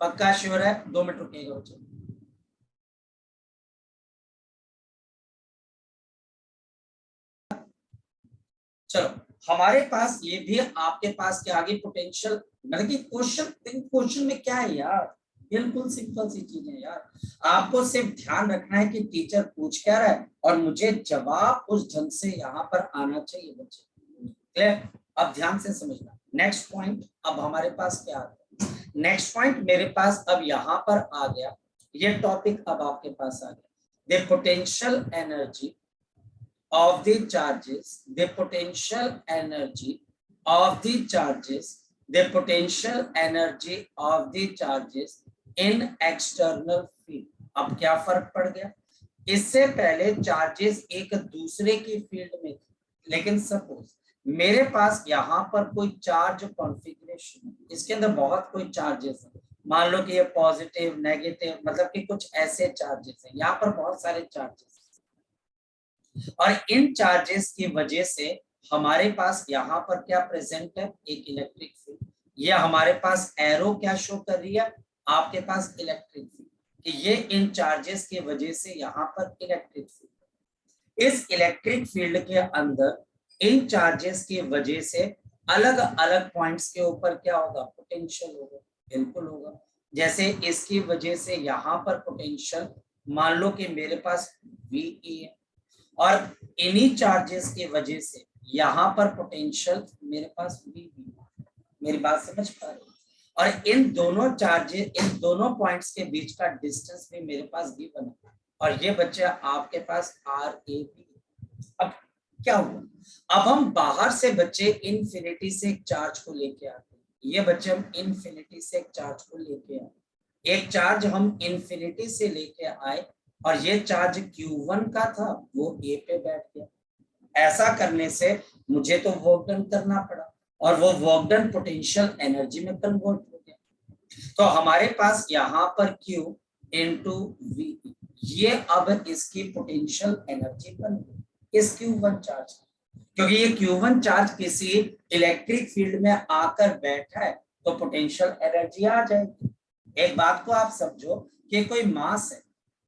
पक्का श्योर है? 2 मिनट रुकेगा बच्चे। चलो हमारे पास ये भी आपके पास क्या आगे पोटेंशियल, मतलब कि क्वेश्चन में क्या है यार, बिल्कुल सिंपल सी चीज है यार, आपको सिर्फ ध्यान रखना है कि टीचर पूछ क्या रहा है और मुझे जवाब उस ढंग से यहाँ पर आना चाहिए बच्चे। क्लियर? अब ध्यान से समझना। नेक्स्ट पॉइंट अब हमारे पास क्या आता है? नेक्स्ट पॉइंट मेरे पास अब यहाँ पर आ गया, ये टॉपिक अब आपके पास आ गया, the potential energy of the charges, the potential energy of the charges, the potential energy of the charges in external field। अब क्या फर्क पड़ गया? इससे पहले चार्जेस एक दूसरे की फील्ड में थे, लेकिन सपोज मेरे पास यहाँ पर कोई चार्ज कॉन्फ़िगरेशन है, इसके अंदर बहुत कोई चार्जेस है, मान लो कि ये पॉजिटिव नेगेटिव, मतलब कि कुछ ऐसे चार्जेस हैं, यहाँ पर बहुत सारे चार्जेस, और इन चार्जेस की वजह से हमारे पास यहाँ पर क्या प्रेजेंट है? एक इलेक्ट्रिक फील्ड। ये हमारे पास एरो क्या शो कर रही है? आपके पास इलेक्ट्रिक फील्ड, कि ये इन चार्जेस की वजह से यहाँ पर इलेक्ट्रिक फील्ड। इस इलेक्ट्रिक फील्ड के अंदर इन चार्जेस की वजह से अलग अलग पॉइंट्स के ऊपर क्या होगा? पोटेंशियल होगा। बिल्कुल होगा। जैसे इसकी वजह से यहाँ पर पोटेंशियल, मान लो कि मेरे पास VE है, और इन्हीं चार्जेस की वजह से यहाँ पर पोटेंशियल मेरे पास VB। मेरी बात समझ पा रहे हो? और इन दोनों चार्जेस, इन दोनों पॉइंट्स के बीच का डिस्टेंस भी मेरे पास भी बना, और ये बच्चे आपके पास RAB। अब क्या हुआ? अब हम बाहर से बच्चे इनफिनिटी से एक चार्ज को लेके आते हैं, ये बच्चे हम इनफिनिटी से एक चार्ज को लेके आए, एक चार्ज हम इनफिनिटी से लेके आए, और ये चार्ज Q1 का था, वो A पे बैठ गया। ऐसा करने से मुझे तो वर्क डन करना पड़ा, और वो वर्क डन पोटेंशियल एनर्जी में कन्वर्ट हो गया। तो हमारे पास यहाँ पर Q इंटू V, ये अब इसकी पोटेंशियल एनर्जी बन गई इस Q1 चार्ज, क्योंकि ये Q1 चार्ज किसी इलेक्ट्रिक फील्ड में आकर बैठा है, तो पोटेंशियल एनर्जी आ जाएगी। एक बात को आप समझो कि कोई मास है,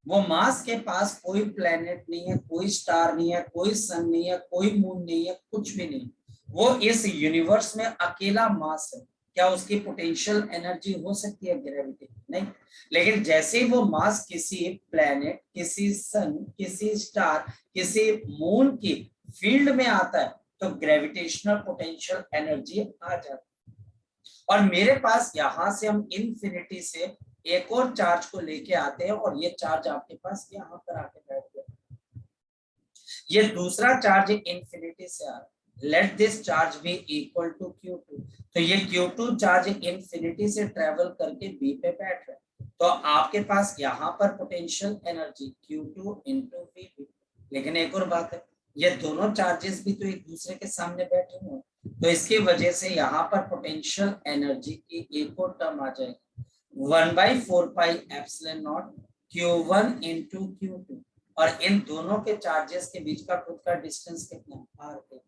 वो मास के पास कोई प्लेनेट नहीं है, कोई स्टार नहीं है, कोई सन नहीं है, कोई मून नहीं है, कुछ भी नहीं, वो इस यूनिवर्स में अकेला मास है। क्या उसकी पोटेंशियल एनर्जी हो सकती है ग्रेविटी? नहीं। लेकिन जैसे ही वो मास किसी प्लेनेट, किसी सन, किसी स्टार, किसी मून की फील्ड में आता है, तो ग्रेविटेशनल पोटेंशियल एनर्जी आ जाती है। और मेरे पास यहाँ से हम इनफिनिटी से एक और चार्ज को लेके आते हैं, और ये चार्ज आपके पास यहाँ पर आके बैठ गया। ये दूसरा चार्ज इनफिनिटी से आ रहा है, let this charge be equal to Q2, तो ये Q2 चार्ज इनफिनिटी से ट्रेवल करके B पे बैठ रहा है, तो आपके पास यहाँ पर potential energy Q2 into VB। लेकिन एक और बात है, ये दोनों चार्जेस भी तो एक दूसरे के सामने बैठे हुए, तो इसकी वजह से यहाँ पर पोटेंशियल एनर्जी की एक और टर्म आ जाएगी, 1/4 pi epsilon not Q1 into Q2, और इन दोनों के चार्जेस के बीच का खुद का डिस्टेंस कितना? R है।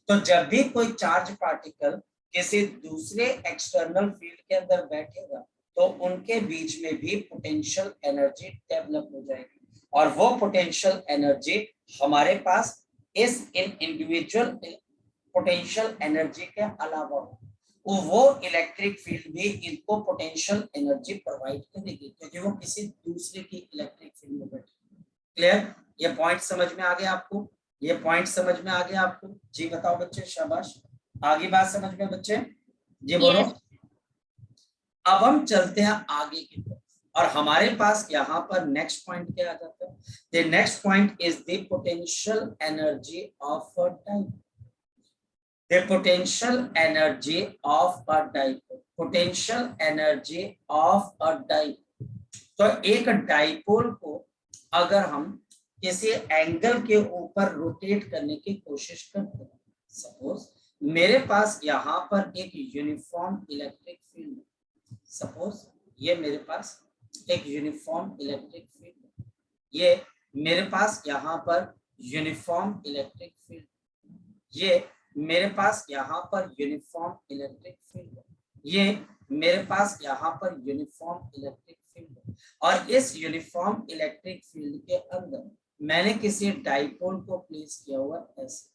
तो जब भी कोई चार्ज पार्टिकल किसी दूसरे एक्सटर्नल फील्ड के अंदर बैठेगा, तो उनके बीच में भी पोटेंशियल एनर्जी डेवलप हो जाएगी, और वो पोटेंशियल एनर्जी हमारे पास इस इंडिविजुअल पोटेंशियल एनर्जी के अलावा, वो इलेक्ट्रिक फील्ड भी इनको पोटेंशियल एनर्जी प्रोवाइड करेगी क्योंकि वो किसी दूसरे की इलेक्ट्रिक फील्ड में बैठे। क्लियर? ये पॉइंट समझ में आ गया आपको? ये पॉइंट समझ में आ गया आपको? जी बताओ बच्चे, शाबाश। आगे बात समझ में बच्चे? जी बोलो। Yes. अब हम चलते हैं आगे की तरफ और हमारे पास यहाँ पर नेक्स्ट पॉइंट क्या आ जाता है? The next point is the potential energy of a dipole. The potential energy of a dipole. Potential energy of a dipole. तो एक डाइपोल को अगर हम किसी एंगल के ऊपर रोटेट करने की कोशिश करते हैं, सपोज मेरे पास यहाँ पर एक यूनिफॉर्म इलेक्ट्रिक फील्ड है, सपोज ये मेरे पास एक यूनिफॉर्म इलेक्ट्रिक फील्ड है, ये मेरे पास यहाँ पर यूनिफॉर्म इलेक्ट्रिक फील्ड, ये मेरे पास यहाँ पर यूनिफॉर्म इलेक्ट्रिक फील्ड है, ये मेरे पास यहाँ पर यूनिफॉर्म इलेक्ट्रिक फील्ड है और इस यूनिफॉर्म इलेक्ट्रिक फील्ड के अंदर मैंने किसी डाइपोल को प्लेस किया हुआ ऐसे,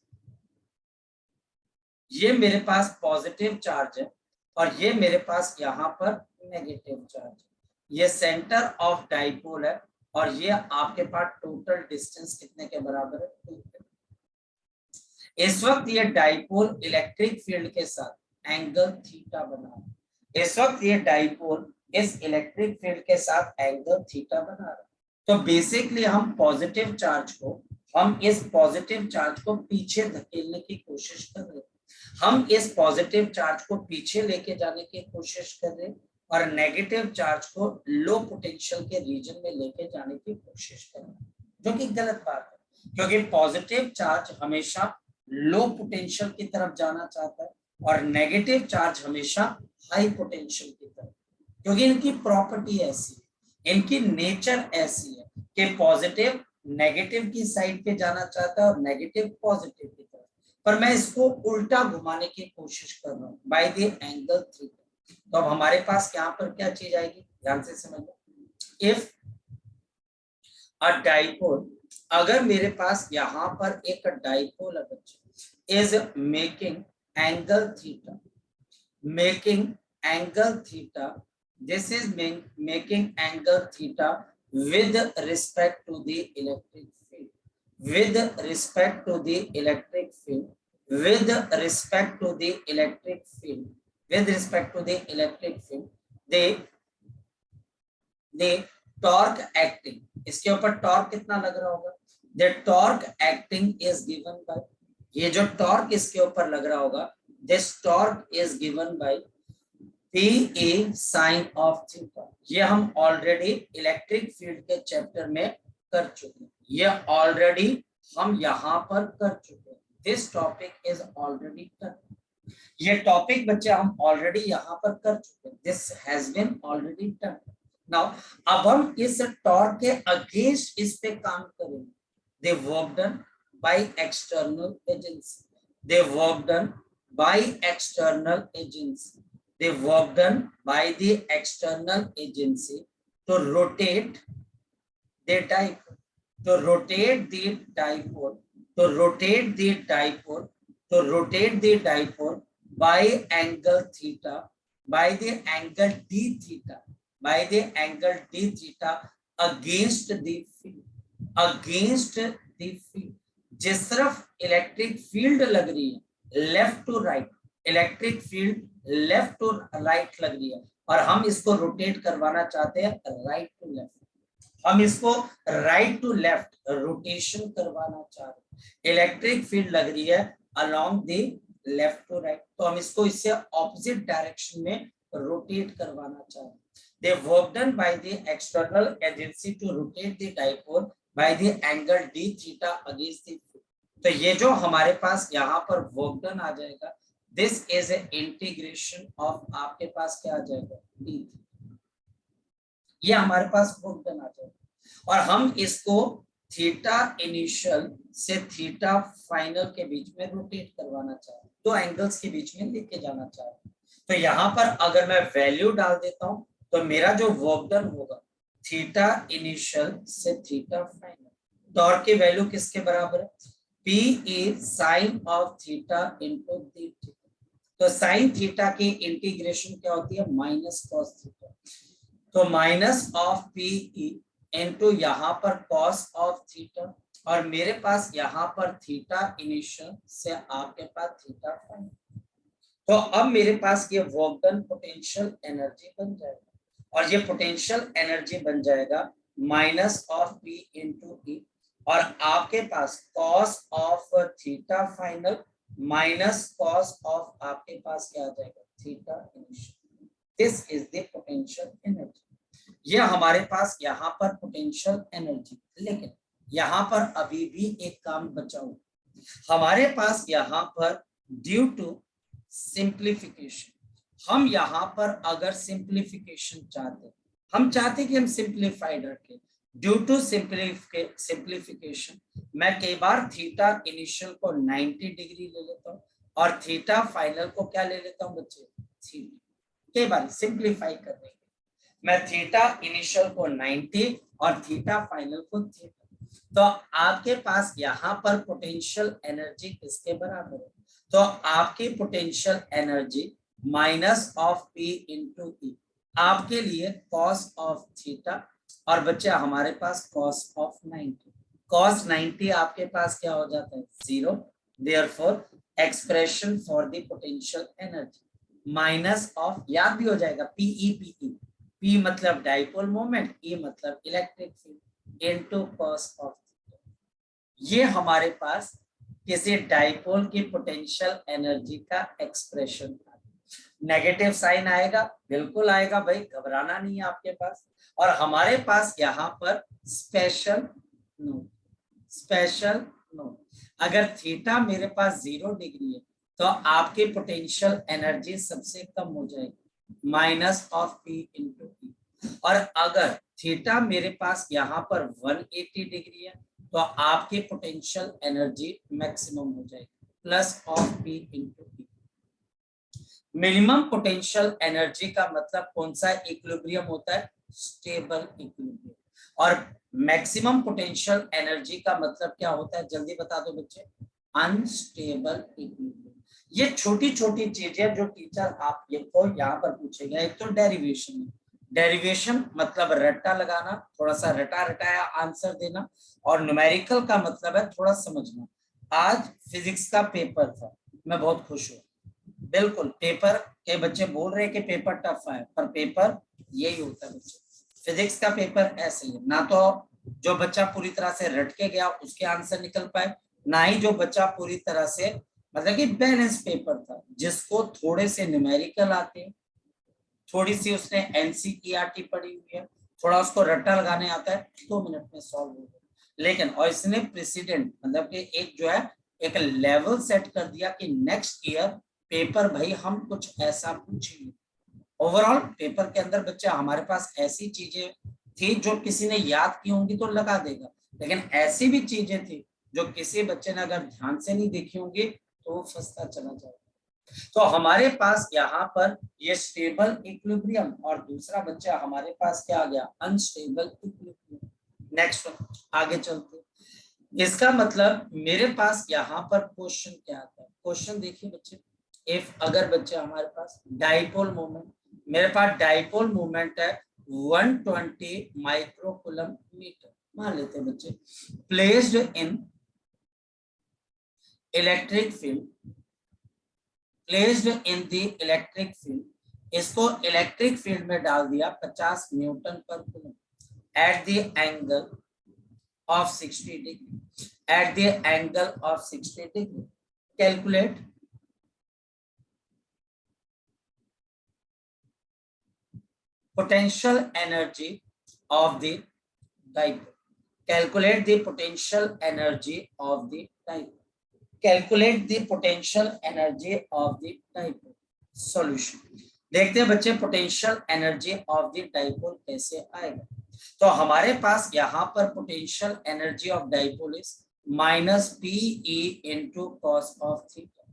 ये मेरे पास पॉजिटिव चार्ज है और ये मेरे पास यहाँ पर नेगेटिव चार्ज है, ये सेंटर ऑफ डाइपोल है और ये आपके पास टोटल डिस्टेंस कितने के बराबर है? 2 के। इस वक्त ये डाइपोल इलेक्ट्रिक फील्ड के साथ एंगल थीटा बना रहा है, इस वक्त ये डाइपोल इस इलेक्ट्रिक फील्ड के साथ एंगल थीटा बना रहा है। तो बेसिकली हम पॉजिटिव चार्ज को, हम इस पॉजिटिव चार्ज को पीछे धकेलने की कोशिश कर रहे हैं, हम इस पॉजिटिव चार्ज को पीछे लेके जाने की कोशिश कर रहे हैं और नेगेटिव चार्ज को लो पोटेंशियल के रीजन में लेके जाने की कोशिश कर रहे हैं, जो कि गलत बात है क्योंकि पॉजिटिव चार्ज हमेशा लो पोटेंशियल की तरफ जाना चाहता है और नेगेटिव चार्ज हमेशा हाई पोटेंशियल की तरफ, क्योंकि इनकी प्रॉपर्टी ऐसी है, इनकी नेचर ऐसी है कि पॉजिटिव नेगेटिव की साइड पे जाना चाहता है और नेगेटिव पॉजिटिव की तरफ, पर मैं इसको उल्टा घुमाने की कोशिश कर रहा हूँ बाय द एंगल थीटा। तो अब हमारे पास यहाँ पर क्या चीज आएगी, ध्यान से समझो। इफ अ डाइपोल, अगर मेरे पास यहाँ पर एक डाइपोल है बच्चे, is making angle theta, making angle theta, this is making angle theta with respect to the electric field, with respect to the electric field, with respect to the electric field, with respect to the electric field, the torque acting, इसके ऊपर torque कितना लग रहा होगा? The torque acting is given by, ये जो torque इसके ऊपर लग रहा होगा, this torque is given by PA sin of theta। ये हम ऑलरेडी इलेक्ट्रिक फील्ड के चैप्टर में कर चुके हैं, ये ऑलरेडी हम यहाँ पर कर चुके हैं। This topic is already done, ये टॉपिक बच्चे हम ऑलरेडी यहाँ पर कर चुके हैं, this has been already done. Now अब हम इस टॉर्क के अगेंस्ट इस पे काम करेंगे। दे work done by external agency, they work done by external agency, they work done by the external agency to rotate the dipole, to rotate the dipole, to rotate the dipole, to rotate the dipole by angle theta, by the angle d theta, by the angle d theta against the field, against the field। जिस तरफ electric field लग रही है left to right, electric field left to right लग रही है और हम इसको रोटेट करवाना चाहते हैं राइट टू लेफ्ट, हम इसको राइट टू लेफ्ट रोटेशन करवाना चाह रहे हैं। इलेक्ट्रिक फील्ड लग रही है along the left to right, तो हम इसको इससे ऑपोजिट डायरेक्शन में रोटेट करवाना चाह रहे हैं। They work done by the external agency to rotate the dipole by the angle d theta against the field। तो ये जो हमारे पास यहाँ पर वर्क डन आ जाएगा, this is a integration of, आपके पास क्या आ जाएगा d, ये हमारे पास वर्क डन आ जाएगा और हम इसको थीटा इनिशियल से थीटा फाइनल के बीच में रोटेट करवाना चाह रहे हैं, दो एंगल्स के बीच में लेके जाना चाह रहे हैं। तो यहाँ पर अगर मैं वैल्यू डाल देता हूँ तो मेरा जो वर्क डन होगा थीटा इनिशियल से थीटा फाइनल, टॉर्क की वैल्यू किसके बराबर है? P A sine of theta into D theta. तो साइन थीटा की इंटीग्रेशन क्या होती है, माइनस कॉस थीटा। तो माइनस ऑफ पीई इनटू यहाँ पर कॉस ऑफ थीटा, और मेरे पास यहाँ पर थीटा इनिशियल से आपके पास थीटा फाइनल। तो अब मेरे पास ये वर्क डन पोटेंशियल एनर्जी बन जाएगा, और ये पोटेंशियल एनर्जी बन जाएगा minus of P into E, और आपके पास cos of theta final minus cos of आपके पास क्या आ जाएगा, theta initial. This is the potential energy. ये हमारे पास यहाँ पर पोटेंशियल एनर्जी, लेकिन यहाँ पर अभी भी एक काम बचा हुआ हमारे पास। यहाँ पर ड्यू टू सिंप्लीफिकेशन, हम यहाँ पर अगर सिंप्लीफिकेशन चाहते, हम चाहते कि हम सिंप्लीफाइड रखें, ड्यू टू सिंप्लीफिकेशन मैं कई बार थीटा इनिशियल को 90 डिग्री ले लेता हूँ और थीटा फाइनल को क्या ले लेता हूँ बच्चे, थीटा। कई बार सिंप्लीफाई करने के मैं थीटा इनिशियल को 90 और थीटा फाइनल को थीटा। तो आपके पास यहाँ पर पोटेंशियल एनर्जी किसके बराबर है, तो आपकी potential energy minus of P into E, आपके लिए कॉस ऑफ थीटा, और बच्चे हमारे पास कॉस ऑफ 90। कॉस 90 आपके पास क्या हो जाता है, 0। Therefore expression for the potential energy minus of, याद भी हो जाएगा, पीई पीई, पी मतलब डाइपोल मोमेंट, ई मतलब electric field, into cos of theta. ये हमारे पास किसी डाइपोल की पोटेंशियल एनर्जी का एक्सप्रेशन। नेगेटिव साइन आएगा, बिल्कुल आएगा भाई, घबराना नहीं है आपके पास। और हमारे पास यहाँ पर स्पेशल नोट, अगर थीटा मेरे पास 0 डिग्री है तो आपकी पोटेंशियल एनर्जी सबसे कम हो जाएगी, minus of P into E. और अगर थीटा मेरे पास यहाँ पर 180 डिग्री है तो आपकी पोटेंशियल एनर्जी मैक्सिमम हो जाएगी, plus of P into E. Minimum potential energy का मतलब कौन सा इक्विलिब्रियम होता है, स्टेबल इक्विलिब्रियम। और मैक्सिमम पोटेंशियल एनर्जी का मतलब क्या होता है, जल्दी बता दो बच्चे, अनस्टेबल इक्विलिब्रियम। ये छोटी छोटी चीजें जो टीचर आप को यहाँ पर पूछेगा। एक तो डेरिवेशन, डेरिवेशन मतलब रट्टा लगाना, थोड़ा सा रटा रटाया आंसर देना, और न्यूमेरिकल का मतलब है थोड़ा समझना। आज फिजिक्स का पेपर था, मैं बहुत खुश हूँ, बिल्कुल। पेपर के बच्चे बोल रहे हैं कि पेपर टफ है, पर पेपर यही होता है बच्चे, फिजिक्स का पेपर ऐसे ही, ना तो जो बच्चा पूरी तरह से रट के गया उसके आंसर निकल पाए, ना ही जो बच्चा पूरी तरह से, मतलब कि बैलेंस पेपर था, जिसको थोड़े से न्यूमेरिकल आते हैं, थोड़ी सी उसने एनसीईआरटी पढ़ी हुई है, थोड़ा उसको रट्टा लगाने आता है, 2 मिनट में सॉल्व हो गया। लेकिन और इसने प्रेसिडेंट मतलब कि एक जो है एक लेवल सेट कर दिया कि नेक्स्ट ईयर पेपर भाई हम कुछ ऐसा पूछेंगे। ओवरऑल पेपर के अंदर बच्चे हमारे पास ऐसी चीजें थी जो किसी ने याद की होंगी तो लगा देगा, लेकिन ऐसी भी चीजें थी जो किसी बच्चे ने अगर ध्यान से नहीं देखी होंगी तो वो फंसता चला जाएगा। तो हमारे पास यहाँ पर ये स्टेबल इक्विलिब्रियम, और दूसरा बच्चा हमारे पास क्या आ गया, अनस्टेबल इक्विलिब्रियम। नेक्स्ट आगे चलते, इसका मतलब मेरे पास यहाँ पर क्वेश्चन क्या आता है, क्वेश्चन देखिए बच्चे, इफ अगर बच्चे हमारे पास डाइपोल मोमेंट, मेरे पास डाइपोल मोमेंट है 120 माइक्रोकूलम मीटर, मान लेते हैं बच्चे, placed in electric field, placed in the electric field, इसको इलेक्ट्रिक फील्ड में डाल दिया 50 न्यूटन पर coulomb at the angle of 60 degree, at the angle of 60 degree. Calculate potential energy of the dipole, calculate the potential energy of the dipole, calculate the potential energy of the dipole। solution देखते हैं बच्चे potential energy of the dipole कैसे आएगा। तो हमारे पास यहाँ पर potential energy of dipole is minus P E into cos of theta,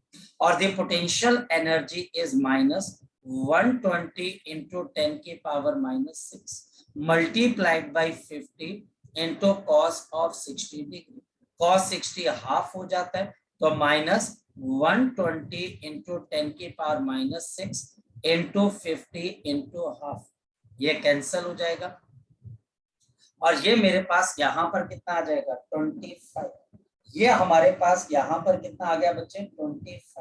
और the potential energy is minus 120 into 10 की power -6 multiplied by 50 into cos of 60 degree. Cos 60 half हो जाता है तो माइनस 120 इंटू 10 की पावर -6 इंटू 50 इंटू हाफ, ये cancel हो जाएगा और ये मेरे पास यहाँ पर कितना आ जाएगा 25। ये हमारे पास यहाँ पर कितना आ गया बच्चे 25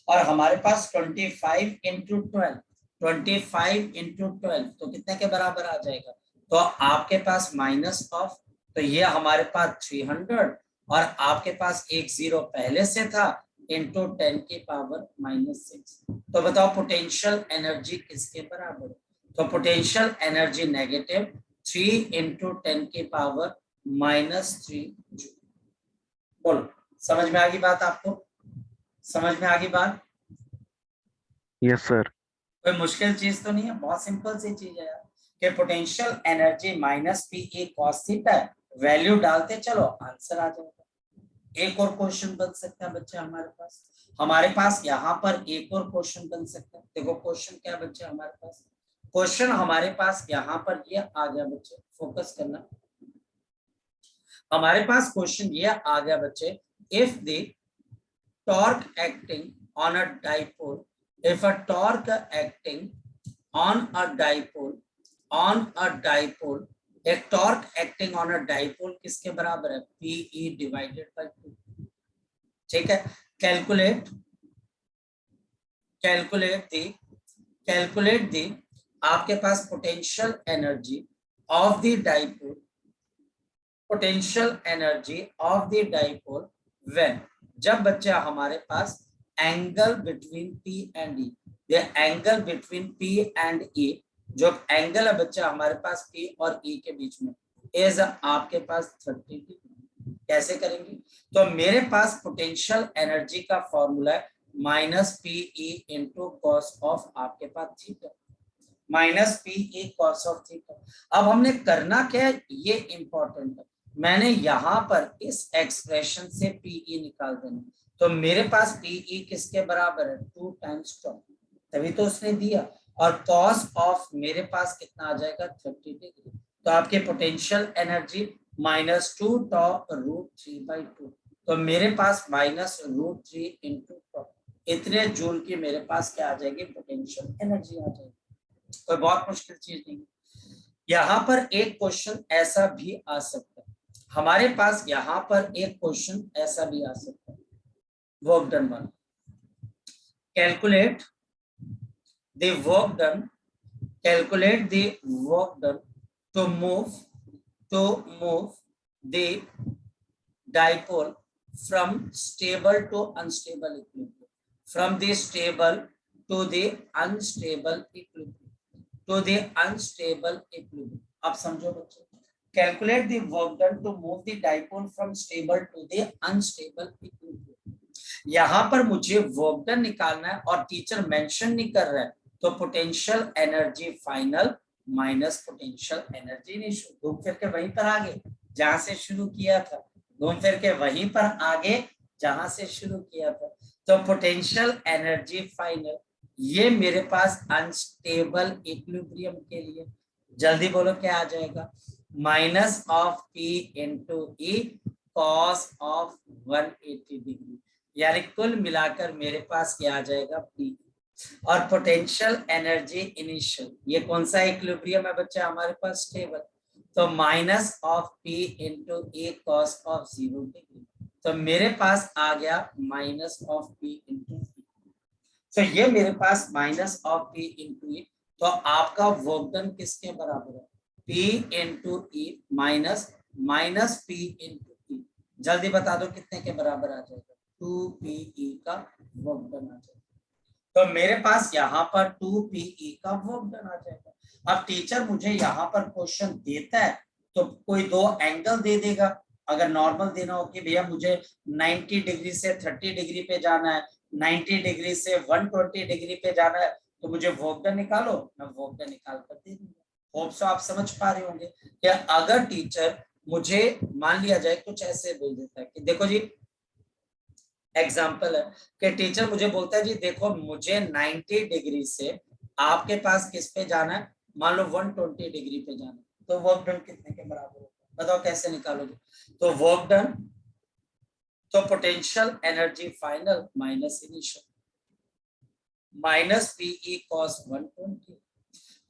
और हमारे पास 25 इंटू 12, 25 इंटू 12 तो कितने के बराबर आ जाएगा, तो आपके पास माइनस ऑफ, तो ये हमारे पास 300 और आपके पास एक जीरो पहले से था इंटू 10 की पावर -6। तो बताओ पोटेंशियल एनर्जी किसके बराबर है, तो पोटेंशियल एनर्जी नेगेटिव 3 इंटू 10 की पावर -3 जूल। बोलो समझ में आ गई बात, आपको समझ में आ गई बात? Yes sir. कोई मुश्किल चीज तो नहीं है, बहुत सिंपल सी चीज है यार कि potential energy minus P A cos theta है, वैल्यू डालते चलो आंसर आ जाएगा। एक और क्वेश्चन बन सकता है बच्चे हमारे पास यहाँ पर एक और क्वेश्चन बन सकता है। देखो क्वेश्चन क्या है बच्चे हमारे पास, क्वेश्चन हमारे पास यहाँ पर ये आ गया बच्चे, फोकस करना, हमारे पास क्वेश्चन ये आ गया बच्चे, if the torque acting on a dipole, if a torque acting on a dipole, एक torque acting on a dipole किसके बराबर है, PE डिवाइडेड बाय 2। ठीक है, कैलकुलेट दी आपके पास potential energy of the dipole, potential energy of the dipole when, जब बच्चा हमारे पास angle between P and E, ये angle between P and E, जो एंगल है बच्चा हमारे पास P और E के बीच में इज आपके पास 30 डिग्री। कैसे करेंगे, तो मेरे पास पोटेंशियल एनर्जी का फॉर्मूला है -PE इंटू कॉस ऑफ आपके पास theta, -PE cos of theta. अब हमने करना क्या है, ये इंपॉर्टेंट है, मैंने यहाँ पर इस एक्सप्रेशन से PE निकाल देना, तो मेरे पास PE किसके बराबर है 2 टाइम्स टॉ, तभी तो उसने दिया, और कॉस ऑफ मेरे पास कितना आ जाएगा 30 डिग्री, तो आपके पोटेंशियल एनर्जी -2 टॉ √3/2, तो मेरे पास -√3 इंटू टॉ, इतने जूल की मेरे पास क्या आ जाएगी पोटेंशियल एनर्जी आ जाएगी। कोई बहुत मुश्किल चीज नहीं। यहाँ पर एक क्वेश्चन ऐसा भी आ सकता है, हमारे पास यहाँ पर एक क्वेश्चन ऐसा भी आ सकता है, work done one, calculate the work done to move the dipole from stable to unstable equilibrium, from the stable to the unstable equilibrium, अब समझो बच्चों, calculate the work done to move the dipole from stable to the unstable equilibrium। यहाँ पर मुझे work done निकालना है और teacher mention नहीं कर रहा है, तो potential energy final minus potential energy initial, घूम फिर के वहीं पर आगे जहां से शुरू किया था, घूम फिर के वहीं पर आगे जहां से शुरू किया था, तो पोटेंशियल एनर्जी फाइनल ये मेरे पास अनस्टेबल इक्विलिब्रियम के लिए, जल्दी बोलो क्या आ जाएगा, -P into E cos of 180 degree, यानी कुल मिलाकर मेरे पास क्या आ जाएगा P, और पोटेंशियल एनर्जी इनिशियल ये कौन सा इक्विलिब्रियम है बच्चा हमारे पास स्टेबल, तो -P into E cos of 0 degree, तो मेरे पास आ गया -P इंटू E, तो ये मेरे पास -P इंटू E, तो आपका वर्क डन किसके बराबर है P into E minus P into E, जल्दी बता दो कितने के बराबर आ जाएगा 2PE का वर्क डन आ जाएगा, तो मेरे पास यहाँ पर 2PE का वर्क डन आ जाएगा। अब टीचर मुझे यहाँ पर क्वेश्चन देता है तो कोई दो एंगल दे देगा, अगर नॉर्मल देना हो कि भैया मुझे 90 डिग्री से 30 डिग्री पे जाना है, 90 डिग्री से 120 डिग्री पे जाना है, तो मुझे वर्क डन निकालो, मैं वर्क डन निकाल कर दे दूंगा। होप सो आप समझ पा रहे होंगे कि अगर टीचर मुझे मान लिया जाए कुछ ऐसे बोल देता है कि देखो जी एग्जाम्पल है कि टीचर मुझे बोलता है जी देखो मुझे 90 डिग्री से आपके पास किस पे जाना है, मान लो 120 डिग्री पे जाना है, तो वर्क डन कितने के बराबर होगा, बताओ कैसे निकालोगे, तो वर्क डन तो potential energy final minus initial minus PE cos 120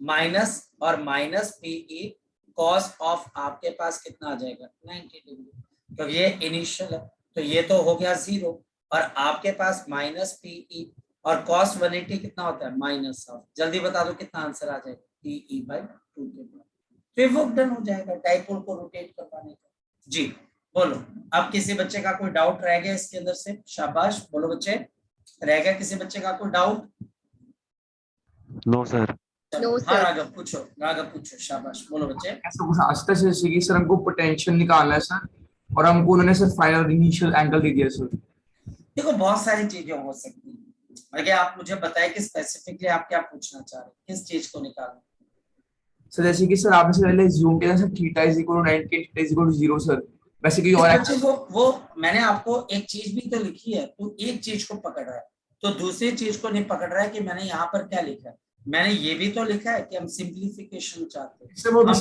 minus और माइनस पीई कॉस ऑफ आपके पास कितना आ जाएगा 90 डिग्री, क्योंकि ये इनिशियल है तो ये तो हो गया 0 और आपके पास माइनस पीई और कॉस 180 कितना होता है माइनस ऑफ, जल्दी बता दो कितना आंसर आ जाएगा पीई बाय 2 के बाद, तो ये वर्क डन हो जाएगा डाइपोल को रोटेट करवाने का। जी बोलो, अब किसी बच्चे का कोई डाउट रह गया इसके अंदर से? शाबाश, बोलो बच्चे, रह गया किसी बच्चे का कोई डाउट? No sir. No, हाँ sir. राघव पूछो, शाबाश, बोलो बच्चे। ऐसा कुछ आस्ते से जैसे कि सर हमको पोटेंशियल निकालना है सर, और हमको उन्होंने सर फाइनल इनिशियल एंगल दे दिया सर। देखो बहुत सारी चीजें हो सकती हैं, अगर आप मुझे बताएं कि स्पेसिफिकली आप क्या पूछना चाह रहे हैं, किस चीज को निकालना? सर जैसे कि सर आपने से पहले ज्यूम किया sir theta is equal to 90 theta is equal to 0 sir, वैसे कि और बच्चे वो मैंने आपको एक चीज भी तो लिखी है, तो एक चीज को पकड़ रहा है तो दूसरी चीज को नहीं पकड़ रहा है कि मैंने यहाँ पर क्या लिखा है। मैंने ये भी तो लिखा है कि हम सिंप्लीफिकेशन चाहते हैं, सर वो भी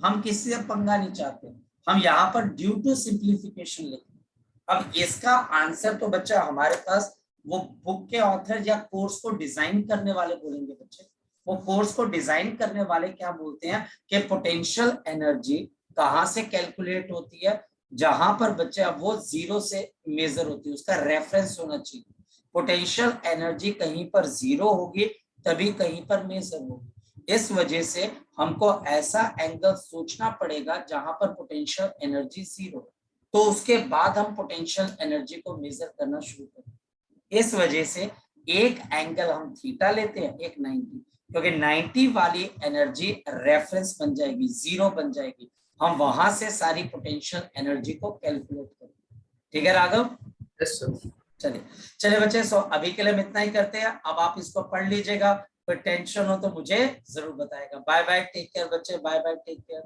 हम किसी से पंगा नहीं चाहते, हम यहाँ पर ड्यू टू सिंप्लीफिकेशन लिखते हैं। अब इसका आंसर तो बच्चा हमारे पास वो बुक के ऑथर या कोर्स को डिजाइन करने वाले बोलेंगे बच्चे, वो कोर्स को डिजाइन करने वाले क्या बोलते हैं कि पोटेंशियल एनर्जी कहाँ से कैलकुलेट होती है, जहां पर बच्चे अब वो 0 से मेजर होती है, उसका रेफरेंस होना चाहिए। पोटेंशियल एनर्जी कहीं पर 0 होगी तभी कहीं पर मेजर होगी, इस वजह से हमको ऐसा एंगल सोचना पड़ेगा जहां पर पोटेंशियल एनर्जी 0, तो उसके बाद हम पोटेंशियल एनर्जी को मेजर करना शुरू करें। इस वजह से एक एंगल हम थीटा लेते हैं, एक 90, क्योंकि 90 वाली एनर्जी रेफरेंस बन जाएगी, 0 बन जाएगी, हम वहां से सारी पोटेंशियल एनर्जी को कैलकुलेट करेंगे। ठीक है राघव? Yes sir. चलिए बच्चे, सो अभी के लिए हम इतना ही करते हैं, अब आप इसको पढ़ लीजिएगा, कोई टेंशन हो तो मुझे जरूर बताएगा। बाय बाय, टेक केयर बच्चे, बाय बाय, टेक केयर।